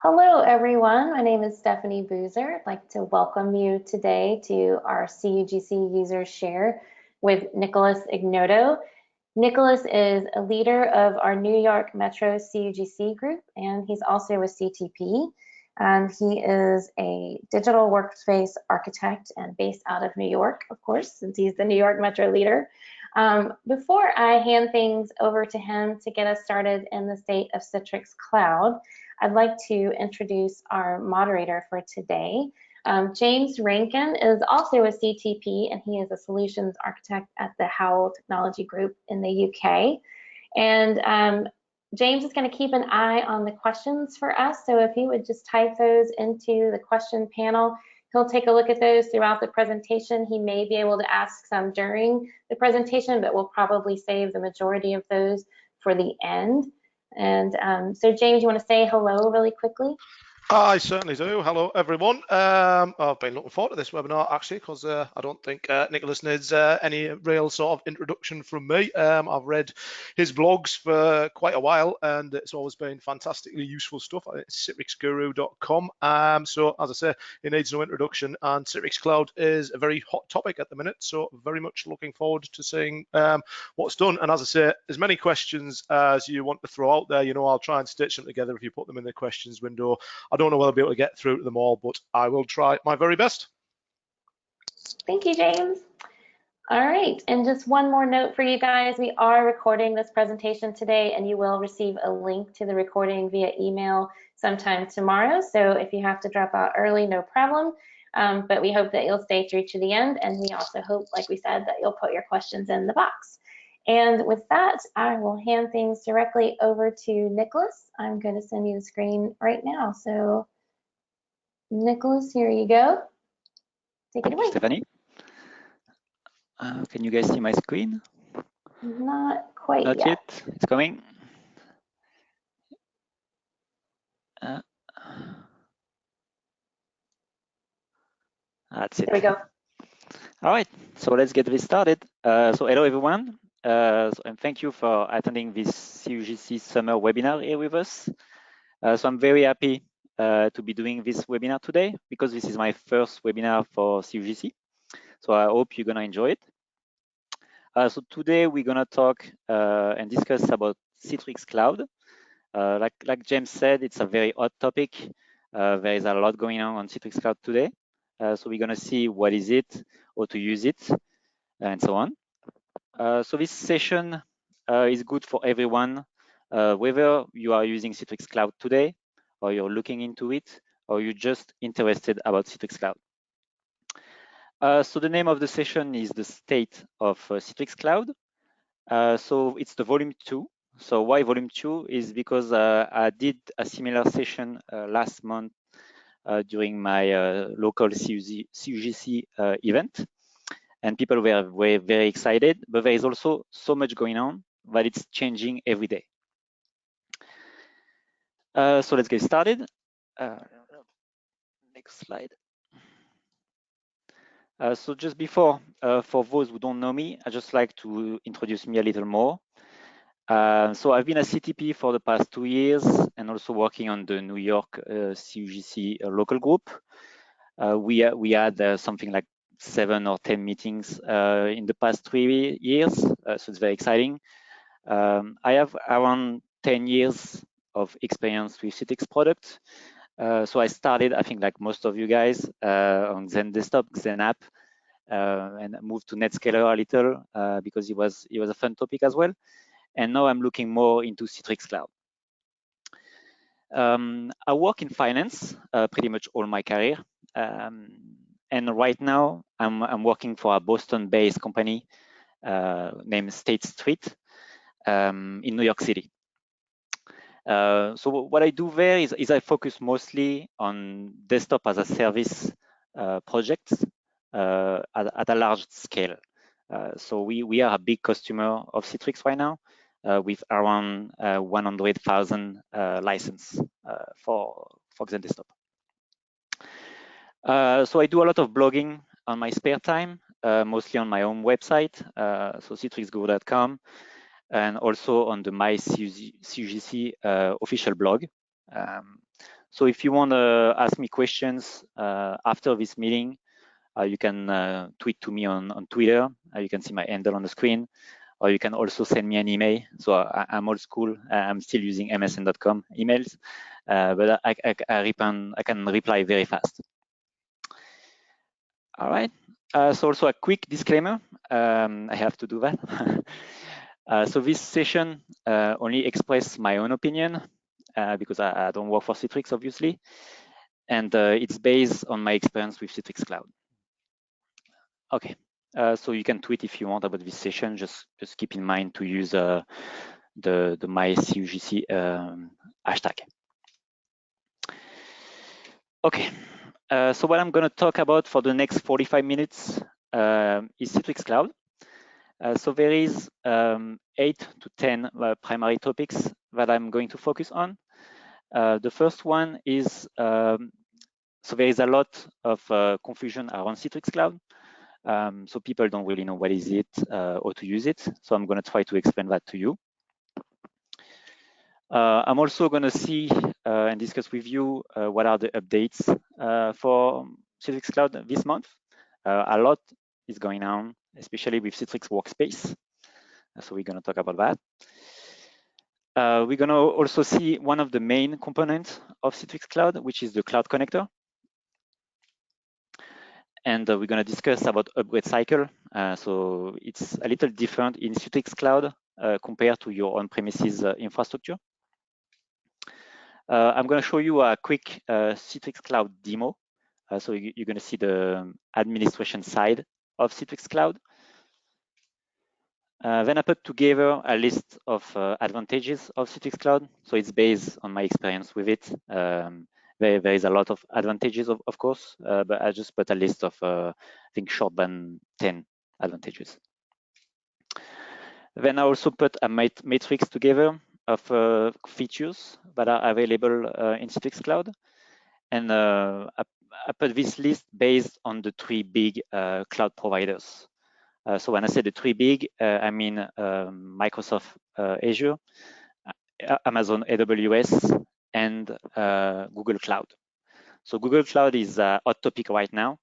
Hello, everyone. My name is Stephanie Boozer. I'd like to welcome you today to our CUGC User Share with Nicolas Ignoto. Nicolas is a leader of our New York Metro CUGC group, and he's also a CTP. And he is a digital workspace architect and based out of New York, of course, since he's the New York Metro leader. Before I hand things over to him to get us started in the state of Citrix Cloud, I'd like to introduce our moderator for today. James Rankin is also a CTP, and he is a solutions architect at the Howell Technology Group in the UK. And James is going to keep an eye on the questions for us. So if he would just type those into the question panel, he'll take a look at those throughout the presentation. He may be able to ask some during the presentation, but we'll probably save the majority of those for the end. And so James, you want to say hello really quickly? I certainly do. Hello, everyone. I've been looking forward to this webinar, actually, because I don't think Nicolas needs any real sort of introduction from me. I've read his blogs for quite a while, and it's always been fantastically useful stuff. It's citrixguru.com. So, as I say, he needs no introduction, and Citrix Cloud is a very hot topic at the minute, so very much looking forward to seeing what's done. And as I say, as many questions as you want to throw out there, you know, I'll try and stitch them together if you put them in the questions window. I don't know whether I'll be able to get through to them all, but I will try my very best. Thank you, James. All right, and just one more note for you guys. We are recording this presentation today, and you will receive a link to the recording via email sometime tomorrow. So if you have to drop out early, no problem. But we hope that you'll stay through to the end, and we also hope, like we said, that you'll put your questions in the box. And with that, I will hand things directly over to Nicolas. I'm going to send you the screen right now. So, Nicolas, here you go. Take it away. Stephanie, can you guys see my screen? Not quite Not yet. It's coming. That's it. There we go. All right, so let's get this started. So hello, everyone. And thank you for attending this CUGC summer webinar here with us. So I'm very happy to be doing this webinar today because this is my first webinar for CUGC. So I hope you're gonna enjoy it. So today we're gonna talk and discuss about Citrix Cloud. Like James said, it's a very hot topic. There is a lot going on Citrix Cloud today. So we're gonna see what is it, how to use it, and so on. So this session is good for everyone, whether you are using Citrix Cloud today, or you're looking into it, or you're just interested about Citrix Cloud. So the name of the session is the state of Citrix Cloud. So it's the volume 2. So why volume 2 is because I did a similar session last month during my local CUGC event. And people were very excited, but there is also so much going on that it's changing every day. So let's get started. Next slide. So just before, for those who don't know me, I'd just like to introduce me a little more. So I've been a CTP for the past 2 years and also working on the New York CUGC local group. We had something like 7 or 10 meetings in the past 3 years, so it's very exciting. I have around 10 years of experience with Citrix products. So I started, I think like most of you guys, on Zen Desktop, Zen App, and moved to NetScaler a little because it was a fun topic as well. And now I'm looking more into Citrix Cloud. I work in finance pretty much all my career. And right now, I'm working for a Boston-based company named State Street in New York City. So what I do there is I focus mostly on desktop as a service projects at a large scale. So we are a big customer of Citrix right now with around 100,000 license for Zen Desktop. So I do a lot of blogging on my spare time, mostly on my own website, so citrixguru.com, and also on the My CUGC official blog. So if you want to ask me questions after this meeting, you can tweet to me on Twitter. You can see my handle on the screen, or you can also send me an email. So I'm old school. I'm still using msn.com emails, but I can reply very fast. All right. So also a quick disclaimer. I have to do that. So this session only express my own opinion because I don't work for Citrix, obviously, and it's based on my experience with Citrix Cloud. Okay, so you can tweet if you want about this session. Just keep in mind to use the myCUGC hashtag. Okay, so what I'm going to talk about for the next 45 minutes is Citrix Cloud. So there is 8 to 10 primary topics that I'm going to focus on. The first one is, so there is a lot of confusion around Citrix Cloud. So people don't really know what is it or to use it. So I'm going to try to explain that to you. I'm also going to see and discuss with you what are the updates for Citrix Cloud this month. A lot is going on, especially with Citrix Workspace. So we're going to talk about that. We're going to also see one of the main components of Citrix Cloud, which is the Cloud Connector. And we're going to discuss about upgrade cycle. So it's a little different in Citrix Cloud compared to your on-premises infrastructure. I'm going to show you a quick Citrix Cloud demo. So you're going to see the administration side of Citrix Cloud. Then I put together a list of advantages of Citrix Cloud. So it's based on my experience with it. There is a lot of advantages, of course, but I just put a list of, I think, short than 10 advantages. Then I also put a matrix together of features that are available in Citrix Cloud. And I put this list based on the 3 big cloud providers. So when I say the 3 big, I mean Microsoft Azure, Amazon AWS, and Google Cloud. So Google Cloud is a hot topic right now.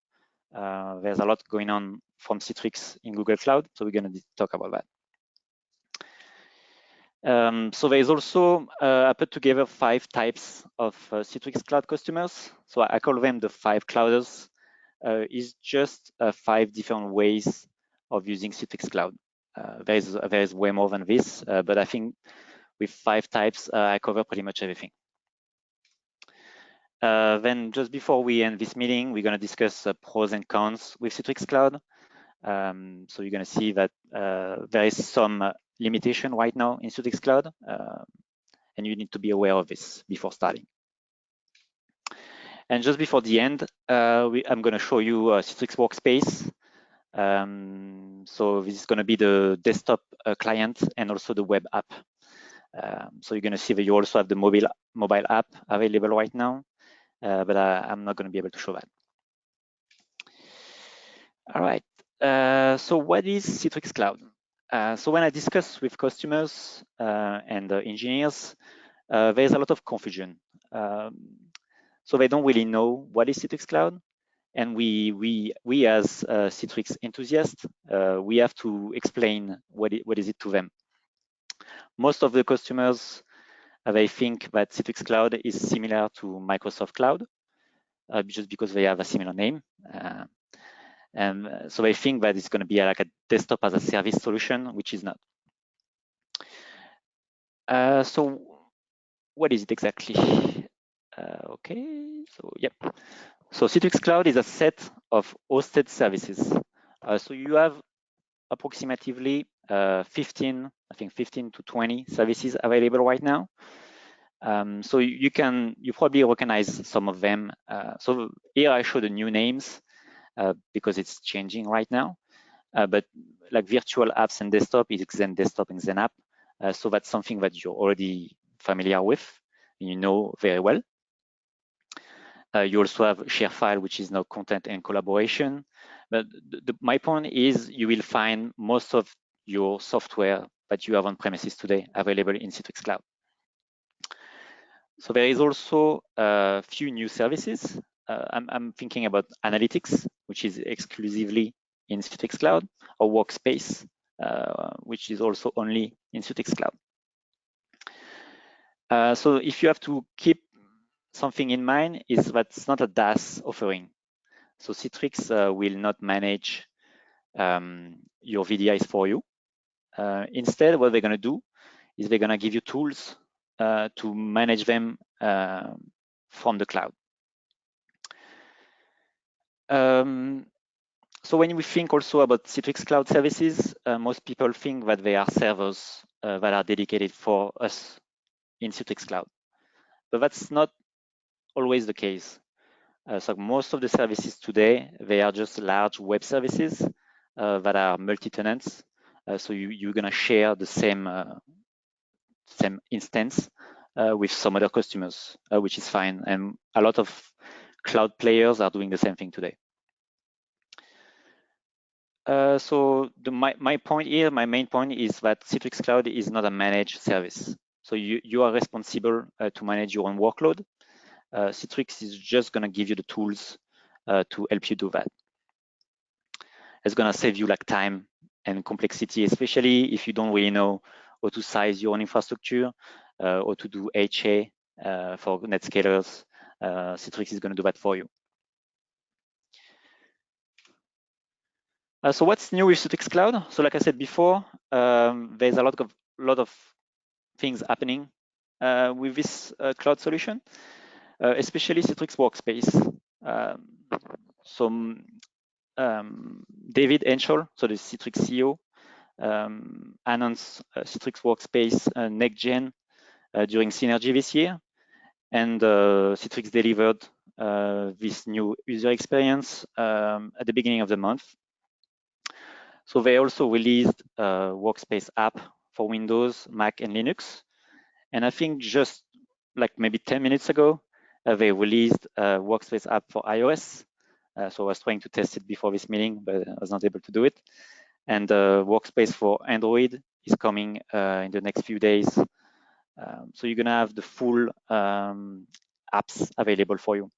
There's a lot going on from Citrix in Google Cloud, so we're going to talk about that. So there is also, I put together 5 types of Citrix Cloud customers. So I call them the 5 clouders. It's just 5 different ways of using Citrix Cloud. There is way more than this, but I think with 5 types, I cover pretty much everything. Then just before we end this meeting, we're going to discuss pros and cons with Citrix Cloud. So you're going to see that there is some limitation right now in Citrix Cloud, and you need to be aware of this before starting. And just before the end, I'm going to show you Citrix Workspace. So this is going to be the desktop client and also the web app. So you're going to see that you also have the mobile app available right now, but I'm not going to be able to show that. All right. So what is Citrix Cloud? So when I discuss with customers and engineers, there's a lot of confusion. So they don't really know what is Citrix Cloud. And we as Citrix enthusiasts, we have to explain what is it to them. Most of the customers, they think that Citrix Cloud is similar to Microsoft Cloud, just because they have a similar name. And so they think that it's going to be like a desktop as a service solution, which is not. So what is it exactly? Okay, so yep. So Citrix Cloud is a set of hosted services. So you have approximately 15 to 20 services available right now. So you probably recognize some of them. So here I show the new names because it's changing right now. But like virtual apps and desktop is Xen Desktop and Xen App. So that's something that you're already familiar with, and you know very well. You also have ShareFile, which is now content and collaboration. But my point is you will find most of your software that you have on premises today available in Citrix Cloud. So there is also a few new services. I'm thinking about analytics, which is exclusively in Citrix Cloud, or Workspace, which is also only in Citrix Cloud. So if you have to keep something in mind, is that it's not a DaaS offering. So Citrix will not manage your VDIs for you. Instead, what they're going to do is they're going to give you tools to manage them from the cloud. So when we think also about Citrix Cloud services, most people think that they are servers that are dedicated for us in Citrix Cloud. But that's not always the case. So most of the services today, they are just large web services that are multi-tenants. So you're going to share the same instance with some other customers, which is fine. And a lot of cloud players are doing the same thing today. So my point here, my main point is that Citrix Cloud is not a managed service. So you are responsible to manage your own workload. Citrix is just going to give you the tools to help you do that. It's going to save you like time and complexity, especially if you don't really know how to size your own infrastructure or to do HA for NetScalers. Citrix is going to do that for you. So what's new with Citrix Cloud? So like I said before, there's a lot of things happening with this cloud solution, especially Citrix Workspace. David Henschel, so the Citrix CEO, announced Citrix Workspace next gen during Synergy this year, and Citrix delivered this new user experience at the beginning of the month. So they also released a Workspace app for Windows, Mac, and Linux. And I think just like maybe 10 minutes ago, they released a Workspace app for iOS. So I was trying to test it before this meeting, but I was not able to do it. And Workspace for Android is coming in the next few days. So you're gonna have the full apps available for you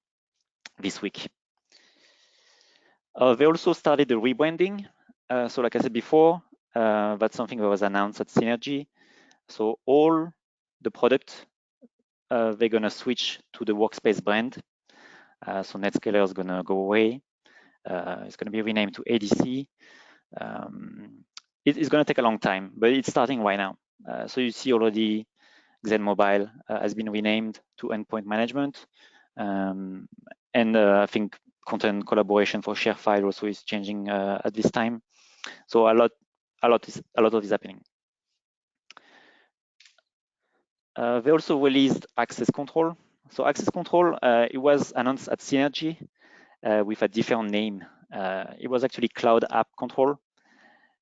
this week. They also started the rebranding. So like I said before, that's something that was announced at Synergy. So all the product, they're gonna switch to the Workspace brand. So NetScaler is gonna go away. It's gonna be renamed to ADC. It's gonna take a long time, but it's starting right now. So you see already Xen Mobile has been renamed to Endpoint Management. And I think content collaboration for share file also is changing at this time. So a lot of is happening. They also released access control. So access control, it was announced at Synergy with a different name. It was actually Cloud App Control,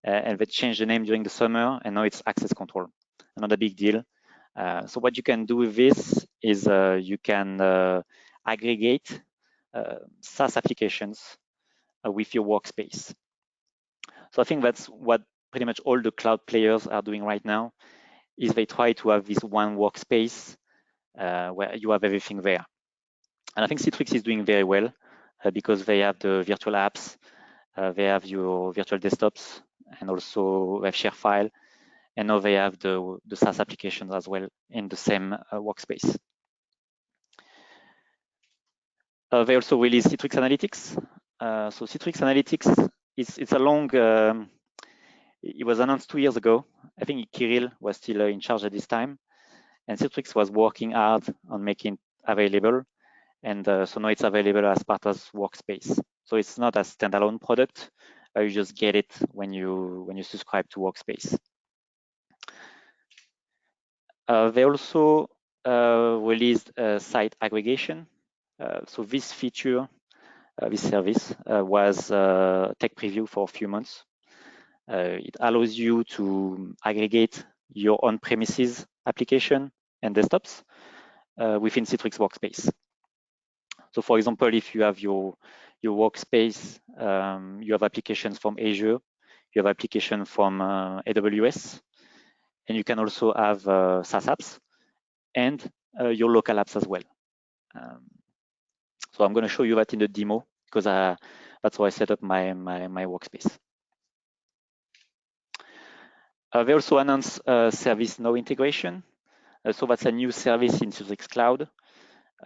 and they changed the name during the summer, and now it's access control. Another big deal. So what you can do with this is you can aggregate SaaS applications with your workspace. So I think that's what pretty much all the cloud players are doing right now, is they try to have this one workspace where you have everything there. And I think Citrix is doing very well because they have the virtual apps, they have your virtual desktops, and also they have share file, and now they have the SaaS applications as well in the same workspace. They also released Citrix Analytics. So Citrix Analytics, it's a long, it was announced 2 years ago. I think Kirill was still in charge at this time. And Citrix was working hard on making it available. And so now it's available as part of Workspace. So it's not a standalone product. You just get it when you subscribe to Workspace. They also released site aggregation. So this feature, this service was tech preview for a few months. It allows you to aggregate your on-premises application and desktops within Citrix Workspace. So for example, if you have your workspace, you have applications from Azure, you have applications from AWS, and you can also have SaaS apps, and your local apps as well. So I'm going to show you that in the demo because that's how I set up my workspace. They also announced ServiceNow integration. So that's a new service in Citrix Cloud.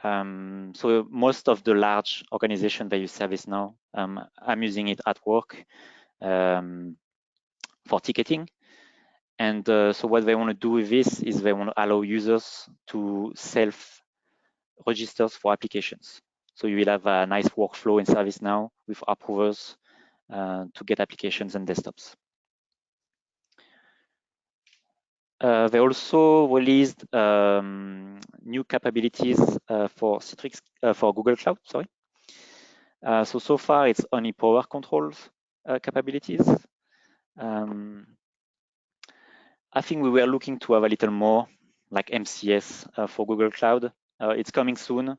So most of the large organizations that use ServiceNow, I'm using it at work for ticketing. And so what they want to do with this is they want to allow users to self-register for applications. So you will have a nice workflow in ServiceNow with approvers to get applications and desktops. They also released new capabilities for Citrix for Google Cloud. Sorry. So far it's only power controls capabilities. I think we were looking to have a little more like MCS for Google Cloud. It's coming soon,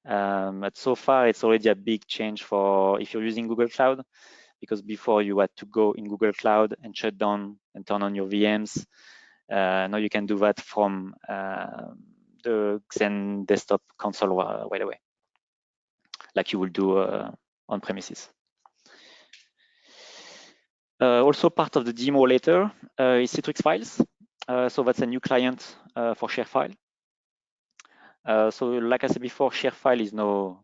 but so far it's already a big change for if you're using Google Cloud, because before you had to go in Google Cloud and shut down and turn on your VMs. Now you can do that from the Xen desktop console right away, like you will do on premises. Also part of the demo later is Citrix Files. So that's a new client for ShareFile. So like I said before, ShareFile is now,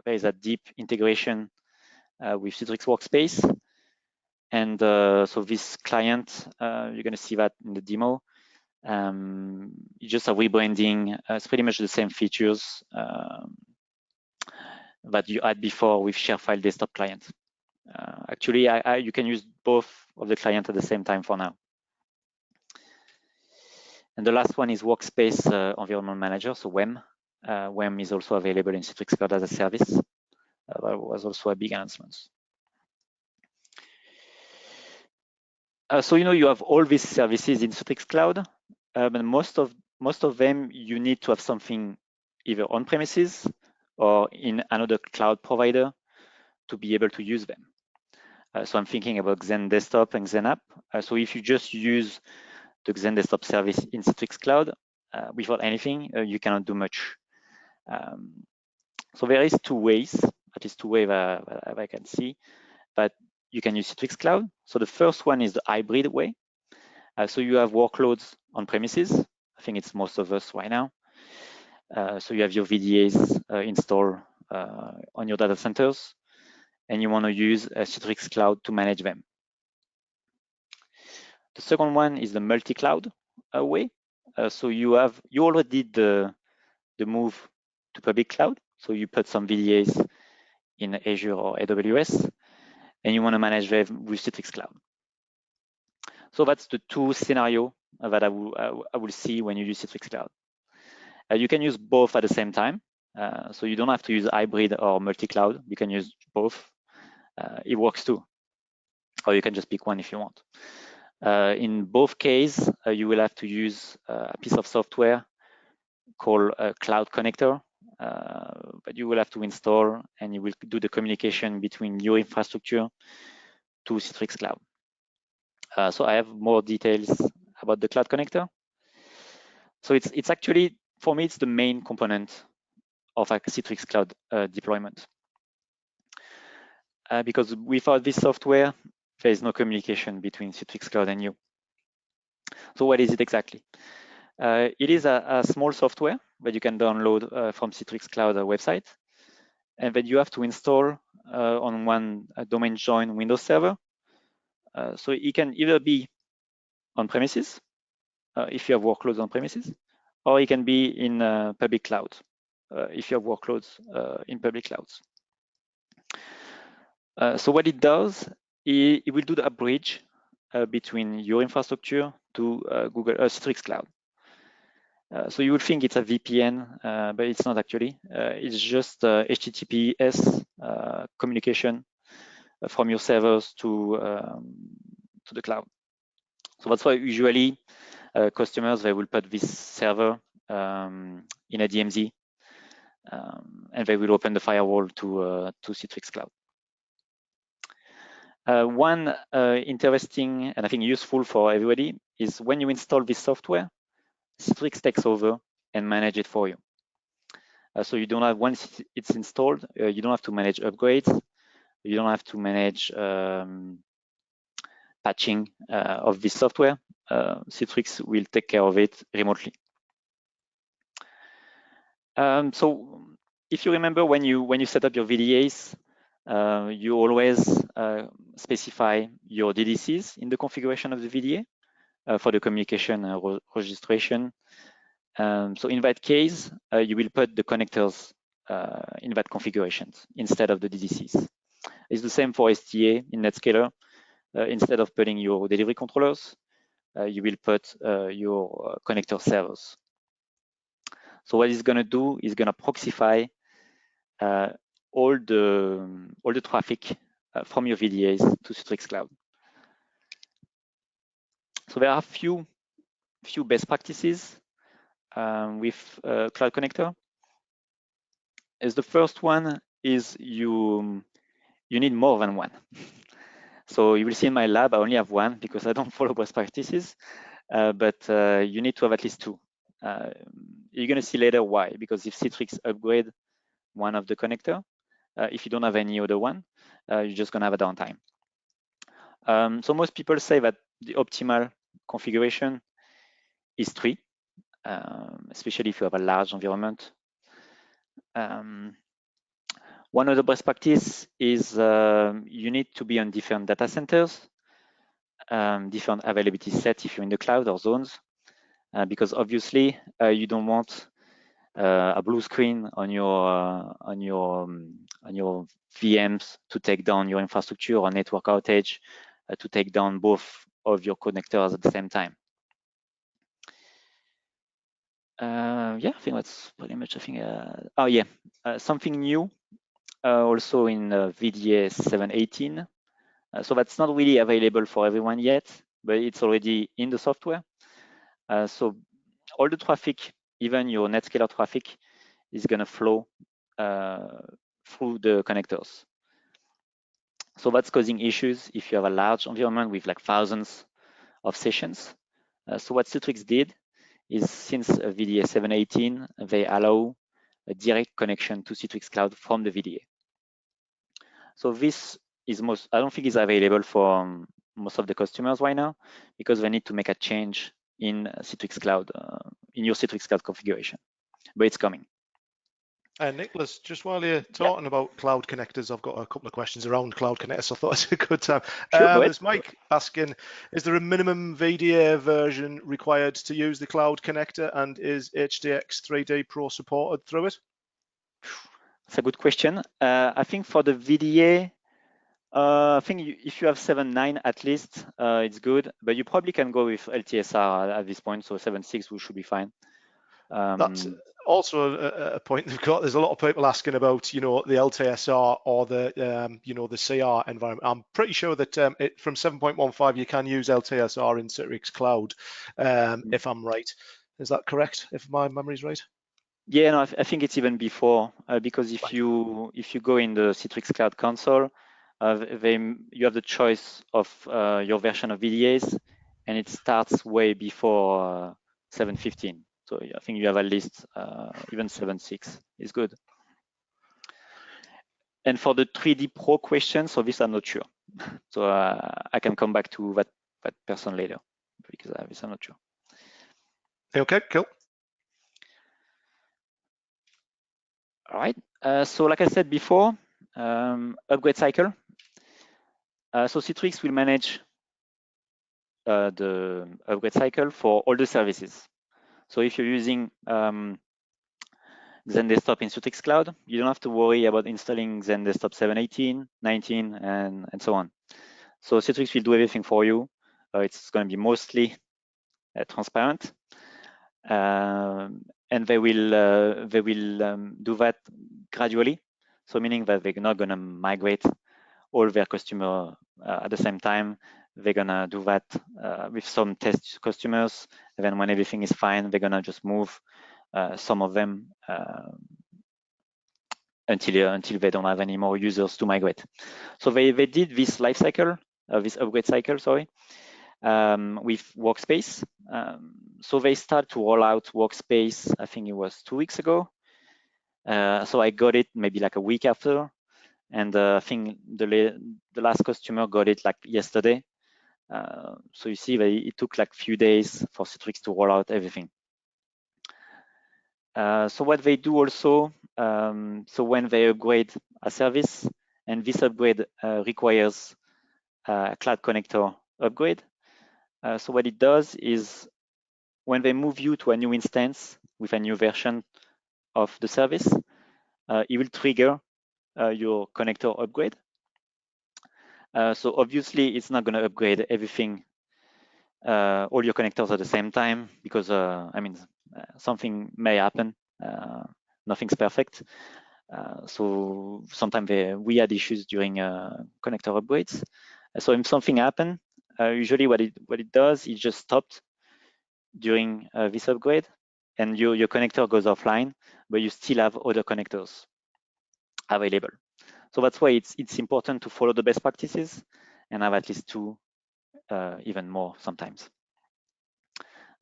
there is a deep integration with Citrix Workspace. And so this client, you're going to see that in the demo. It's just a rebranding. It's pretty much the same features that you had before with ShareFile desktop client. Actually, you can use both of the clients at the same time for now. And the last one is Workspace Environment Manager, so WEM. WEM is also available in Citrix Cloud as a service. That was also a big announcement. So you have all these services in Citrix Cloud, and most of them you need to have something either on premises or in another cloud provider to be able to use them. So I'm thinking about Xen Desktop and Xen App. So if you just use the Xen Desktop service in Citrix Cloud without anything, you cannot do much. So there is two ways, at least two ways that I can see, but you can use Citrix Cloud. So the first one is the hybrid way. So you have workloads on premises. I think it's most of us right now. So you have your VDAs installed on your data centers, and you want to use Citrix Cloud to manage them. The second one is the multi-cloud way. So you already did the move to public cloud. So you put some VDAs in Azure or AWS, and you want to manage them with Citrix Cloud. So that's the two scenarios that I will see when you use Citrix Cloud. You can use both at the same time. So you don't have to use hybrid or multi-cloud. You can use both. It works too. Or you can just pick one if you want. In both cases, you will have to use a piece of software called Cloud Connector, but you will have to install, and you will do the communication between your infrastructure to Citrix Cloud. So I have more details about the Cloud Connector. So it's actually, for me, it's the main component of a Citrix Cloud deployment. Because without this software, there is no communication between Citrix Cloud and you. So what is it exactly? It is a small software that you can download from Citrix Cloud website, and that you have to install on one domain join Windows server. So it can either be on premises, if you have workloads on premises, or it can be in public cloud, if you have workloads in public clouds. So what it does, it will do the bridge between your infrastructure to Google Citrix Cloud. So you would think it's a VPN, but it's not actually. It's just HTTPS communication from your servers to the cloud. So that's why usually customers, they will put this server in a DMZ, and they will open the firewall to Citrix Cloud. One interesting and I think useful for everybody is when you install this software, Citrix takes over and manage it for you. So you don't have, once it's installed, you don't have to manage upgrades. You don't have to manage patching of this software. Citrix will take care of it remotely. So if you remember, when you set up your VDAs, you always specify your DDCs in the configuration of the VDA for the communication registration. So in that case, you will put the connectors in that configurations instead of the DDCs. It's the same for STA in Netscaler. Instead of putting your delivery controllers, you will put your connector servers. So what it's going to do is going to proxify all the traffic from your VDAs to Citrix Cloud. So there are few best practices with Cloud Connector. As the first one is you need more than one. So you will see in my lab, I only have one because I don't follow best practices, but you need to have at least two. You're going to see later why, because if Citrix upgrade one of the connector, if you don't have any other one, you're just going to have a downtime. So most people say that the optimal configuration is 3, especially if you have a large environment. One of the best practice is you need to be on different data centers, different availability set if you're in the cloud or zones, because obviously you don't want a blue screen on your VMs to take down your infrastructure or network outage to take down both of your connectors at the same time. Yeah, I think that's pretty much. I think. Oh yeah, something new also in VDA 7.18. So that's not really available for everyone yet, but it's already in the software. So all the traffic, even your Netscaler traffic, is going to flow through the connectors. So that's causing issues if you have a large environment with like thousands of sessions. So what Citrix did is, since VDA 7.18, they allow a direct connection to Citrix Cloud from the VDA. So this is I don't think it's available for most of the customers right now, because they need to make a change in Citrix Cloud, in your Citrix Cloud configuration, but it's coming. Nicolas, just while you're talking about cloud connectors, I've got a couple of questions around cloud connectors, so I thought it's a good time. Sure, There's Mike asking, is there a minimum VDA version required to use the cloud connector, and is HDX 3D Pro supported through it? That's a good question. I think for the VDA, I think if you have 7.9 at least, it's good, but you probably can go with LTSR at this point, so 7.6 should be fine. That's also a point they've got. There's a lot of people asking about, the LTSR or the, the CR environment. I'm pretty sure that from 7.15 you can use LTSR in Citrix Cloud, if I'm right. Is that correct? If my memory is right? Yeah, no, I think it's even before, because if you go in the Citrix Cloud console, you have the choice of your version of VDAs, and it starts way before 7.15. So I think you have at least even 7.6 is good. And for the 3D Pro question, so this I'm not sure. So I can come back to that person later, because this I'm not sure. Okay, cool. All right. So like I said before, upgrade cycle. So Citrix will manage the upgrade cycle for all the services. So if you're using Xen Desktop in Citrix Cloud, you don't have to worry about installing Xen Desktop 7.18, 19, and so on. So Citrix will do everything for you. It's going to be mostly transparent, and they will do that gradually. So meaning that they're not going to migrate all their customer at the same time. They're gonna do that with some test customers, and then when everything is fine, they're gonna just move some of them until they don't have any more users to migrate. So they did this life cycle, this upgrade cycle, sorry, with Workspace. So they start to roll out Workspace, I think it was 2 weeks ago. So I got it maybe like a week after, and I think the last customer got it like yesterday. So you see that it took like a few days for Citrix to roll out everything. So what they do also, so when they upgrade a service, and this upgrade requires a Cloud Connector upgrade. So what it does is when they move you to a new instance with a new version of the service, it will trigger your connector upgrade. So obviously it's not going to upgrade everything, all your connectors at the same time, because I mean, something may happen. Nothing's perfect. So sometimes we had issues during connector upgrades. So if something happened, usually what it does is just stopped during this upgrade, and your connector goes offline, but you still have other connectors available. So that's why it's important to follow the best practices and have at least 2, even more sometimes.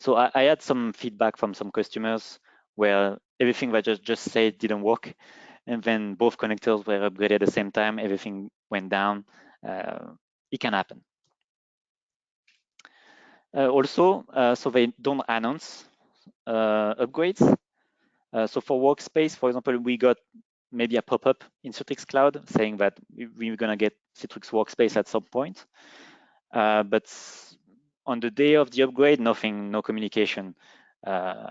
So I had some feedback from some customers where everything that I just said didn't work, and then both connectors were upgraded at the same time, everything went down. It can happen. Also, so they don't announce upgrades. So for Workspace, for example, we got maybe a pop-up in Citrix Cloud saying that we're going to get Citrix Workspace at some point. But on the day of the upgrade, nothing, no communication,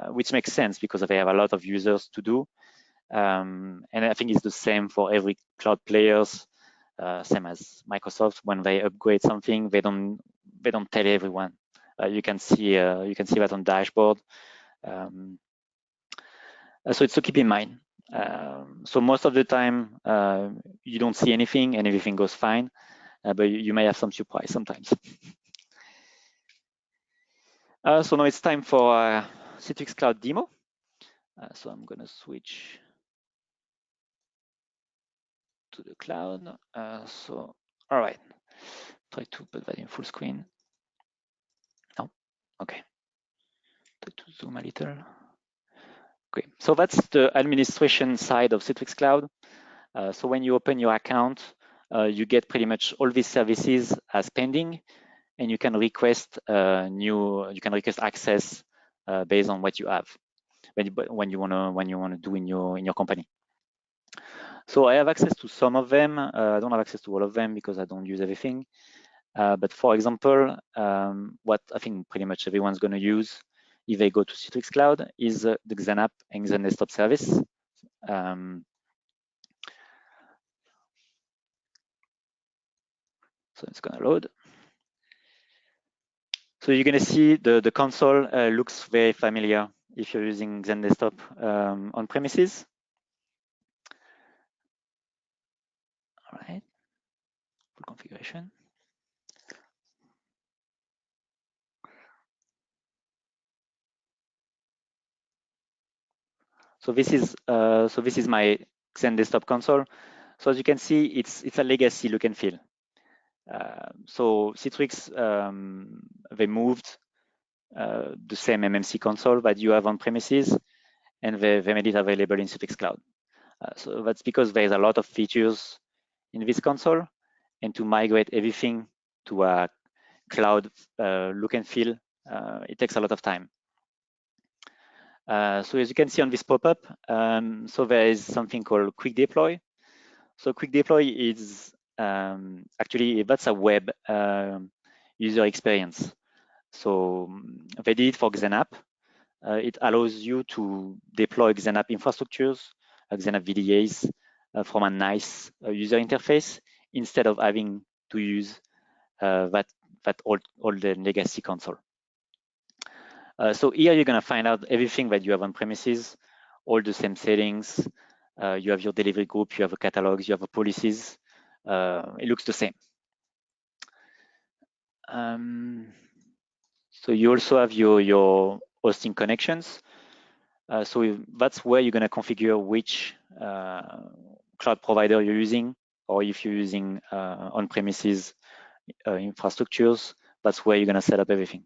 which makes sense because they have a lot of users to do. And I think it's the same for every cloud players, same as Microsoft. When they upgrade something, they don't tell everyone. You can see that on dashboard. So it's to keep in mind. So most of the time, you don't see anything and everything goes fine, but you may have some surprise sometimes. So now it's time for Citrix Cloud demo. So I'm gonna switch to the cloud. So, all right, try to put that in full screen. No, okay. Try to zoom a little. Okay, so that's the administration side of Citrix Cloud. So when you open your account, you get pretty much all these services as pending, and you can request access based on what you have when you wanna do in your company. So I have access to some of them. I don't have access to all of them because I don't use everything. But for example, what I think pretty much everyone's going to use if they go to Citrix Cloud is the XenApp and XenDesktop service. So it's going to load. So you're going to see the console looks very familiar if you're using XenDesktop on premises. All right, full configuration. So this is my XenDesktop console. So as you can see, it's a legacy look and feel. So Citrix, they moved the same MMC console that you have on premises, and they made it available in Citrix Cloud. So that's because there's a lot of features in this console, and to migrate everything to a cloud look and feel, it takes a lot of time. So as you can see on this pop-up, so there is something called Quick Deploy. So Quick Deploy is actually, that's a web user experience. So they did it for XenApp. It allows you to deploy XenApp infrastructures, XenApp VDAs from a nice user interface instead of having to use that old legacy console. So here you're gonna find out everything that you have on premises, all the same settings. You have your delivery group, you have a catalogs, you have a policies. It looks the same. So you also have your hosting connections. So that's where you're going to configure which cloud provider you're using, or if you're using on-premises infrastructures, that's where you're going to set up everything.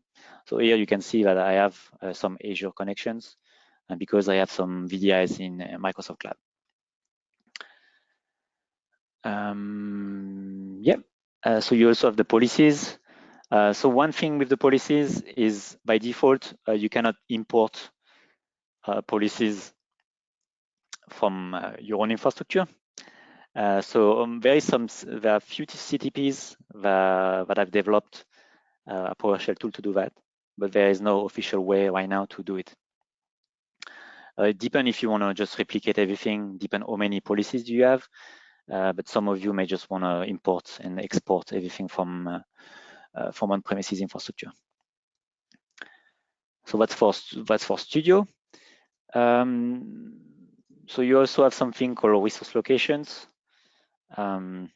So here you can see that I have some Azure connections, and because I have some VDIs in Microsoft Cloud. So you also have the policies. So one thing with the policies is by default, you cannot import policies from your own infrastructure. There are a few CTPs that I've developed a PowerShell tool to do that, but there is no official way right now to do it. It depends if you want to just replicate everything, depend how many policies do you have, but some of you may just want to import and export everything from on-premises infrastructure. So that's for Studio. So you also have something called resource locations. So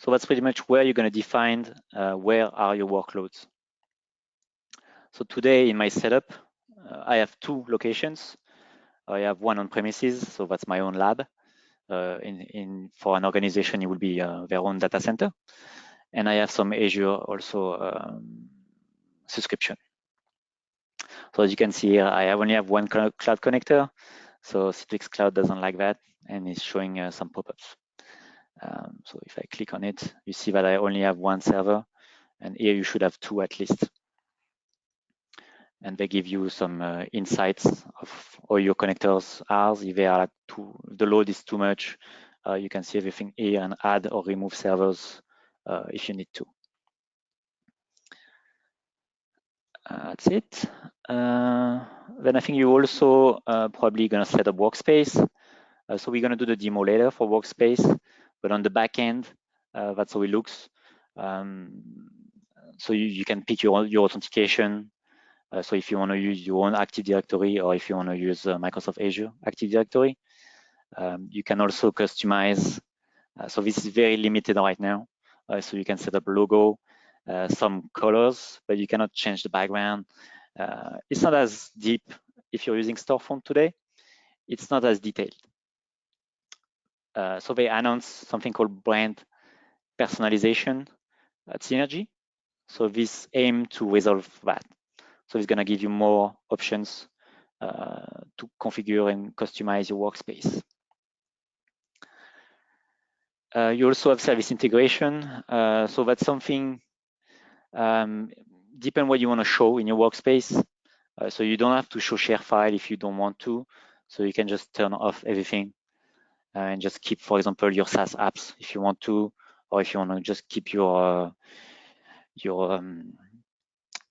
that's pretty much where you're going to define where are your workloads. So today in my setup, I have two locations. I have one on premises, so that's my own lab. For an organization, it will be their own data center. And I have some Azure also subscription. So as you can see here, I only have one cloud connector. So Citrix Cloud doesn't like that, and it's showing some pop-ups. So if I click on it, you see that I only have one server, and here you should have two at least. And they give you some insights of how your connectors are. If they are the load is too much, you can see everything here and add or remove servers if you need to. That's it. Then I think you also probably gonna set up Workspace. So we're gonna do the demo later for Workspace, but on the back end, that's how it looks. So you can pick your authentication. So if you want to use your own Active Directory or if you want to use Microsoft Azure Active Directory, you can also customize. So this is very limited right now. So you can set up logo, some colors, but you cannot change the background. It's not as deep if you're using Storefront today. It's not as detailed. So they announced something called brand personalization at Synergy. So this aim to resolve that. So it's going to give you more options to configure and customize your workspace. You also have service integration. So that's something, depend what you want to show in your workspace. So you don't have to show share file if you don't want to. So you can just turn off everything and just keep, for example, your SaaS apps if you want to, or if you want to just keep your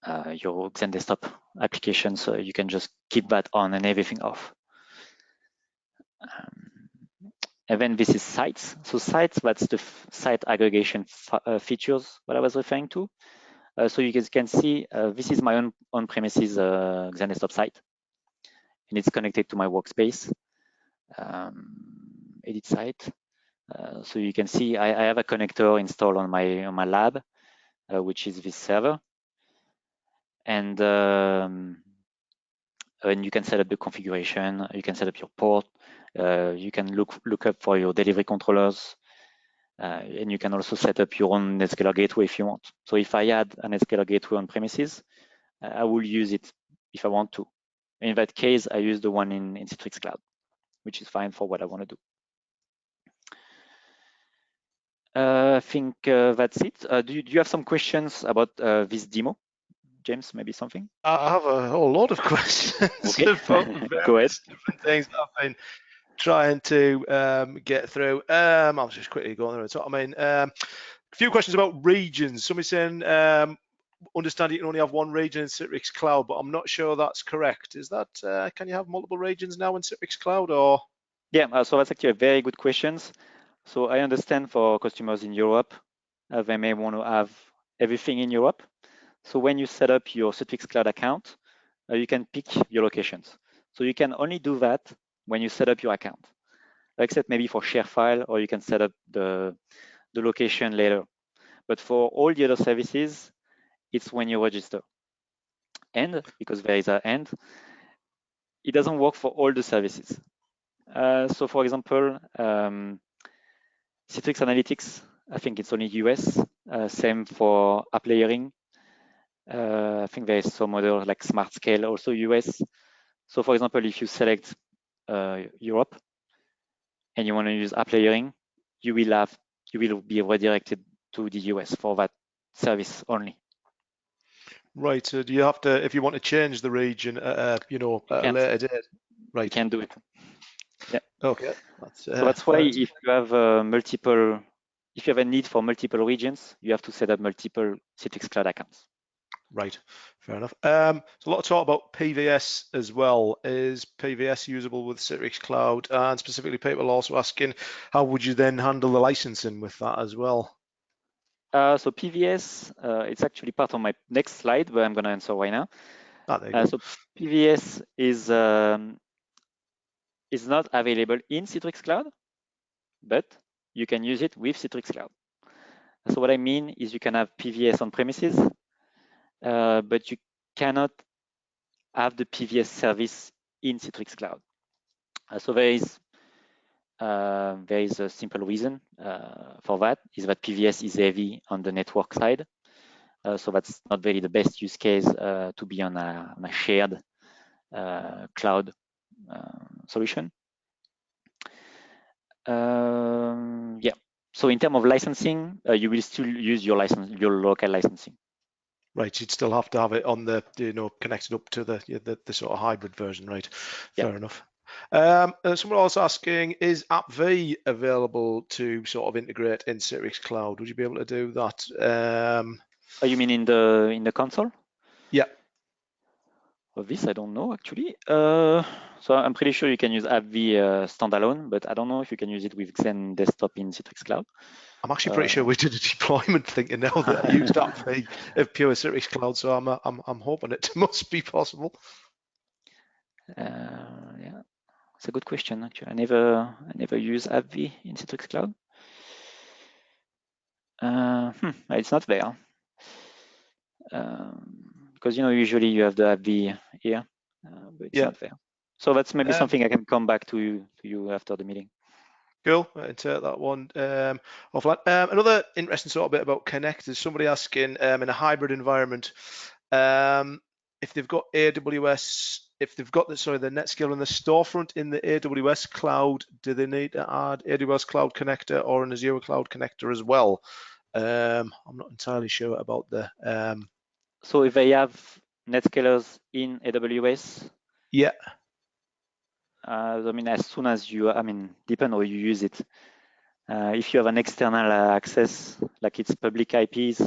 Xen desktop application, so you can just keep that on and everything off. And then this is sites. So sites, that's the site aggregation features what I was referring to. So you guys can see this is my own on-premises Xen desktop site, and it's connected to my workspace. Edit site. So you can see I have a connector installed on my lab, which is this server. And you can set up the configuration, you can set up your port, you can look up for your delivery controllers, and you can also set up your own NetScaler gateway if you want. So if I add a NetScaler gateway on premises, I will use it if I want to. In that case, I use the one in Citrix Cloud, which is fine for what I want to do. I think that's it. Do you have some questions about this demo? James, maybe something? I have a whole lot of questions. Okay. about Go ahead. different things that I've been trying to get through. I'll just quickly go through it. So, I mean, a few questions about regions. Somebody saying, understand you can only have one region in Citrix Cloud, but I'm not sure that's correct. Is that, can you have multiple regions now in Citrix Cloud, or? Yeah, so that's actually a very good question. So I understand for customers in Europe, they may want to have everything in Europe. So when you set up your Citrix Cloud account, you can pick your locations. So you can only do that when you set up your account, except maybe for share file, or you can set up the location later. But for all the other services, it's when you register. And because there is an and, it doesn't work for all the services. So for example, Citrix Analytics I think it's only US. Same for app layering. I think there is some other like Smart Scale, also US. So for example, if you select Europe and you want to use app layering, you will be redirected to the US for that service only. Right. So do you have to, if you want to change the region, you know, at a later date? Right. You can do it. Yeah. Okay. So that's why if you have if you have a need for multiple regions, you have to set up multiple Citrix Cloud accounts. Right. Fair enough. So a lot of talk about PVS as well. Is PVS usable with Citrix Cloud? And specifically, people also asking, how would you then handle the licensing with that as well? So PVS, it's actually part of my next slide, where I'm going to answer right now. There you go. So PVS is not available in Citrix Cloud, but you can use it with Citrix Cloud. So what I mean is you can have PVS on premises, but you cannot have the PVS service in Citrix Cloud. So there is a simple reason for that, is that PVS is heavy on the network side. So that's not really the best use case to be on a shared cloud solution. Yeah. So in terms of licensing, you will still use your local licensing. Right, you'd still have to have it on the, you know, connected up to the sort of hybrid version, right? Yep. Fair enough. Someone else asking, is AppV available to sort of integrate in Citrix Cloud? Would you be able to do that? Oh, you mean in the console? Yeah. Well, this I don't know actually. So I'm pretty sure you can use AppV standalone, but I don't know if you can use it with Xen Desktop in Citrix Cloud. I'm actually pretty sure we did a deployment thinking now that I used AppV of pure Citrix Cloud, so I'm hoping it must be possible. Yeah, it's a good question actually. I never use AppV in Citrix Cloud. It's not there. Because you know usually you have the AppV here, but it's not there. So that's maybe something I can come back to you after the meeting. Cool. I take that one offline. Another interesting sort of bit about Connect is somebody asking in a hybrid environment if they've got AWS, if they've got the NetScale and the storefront in the AWS cloud, do they need to add AWS Cloud Connector or an Azure Cloud Connector as well? I'm not entirely sure about the. So if they have NetScalers in AWS, yeah. I mean, as soon as you, depend how you use it. If you have an external access, like it's public IPs,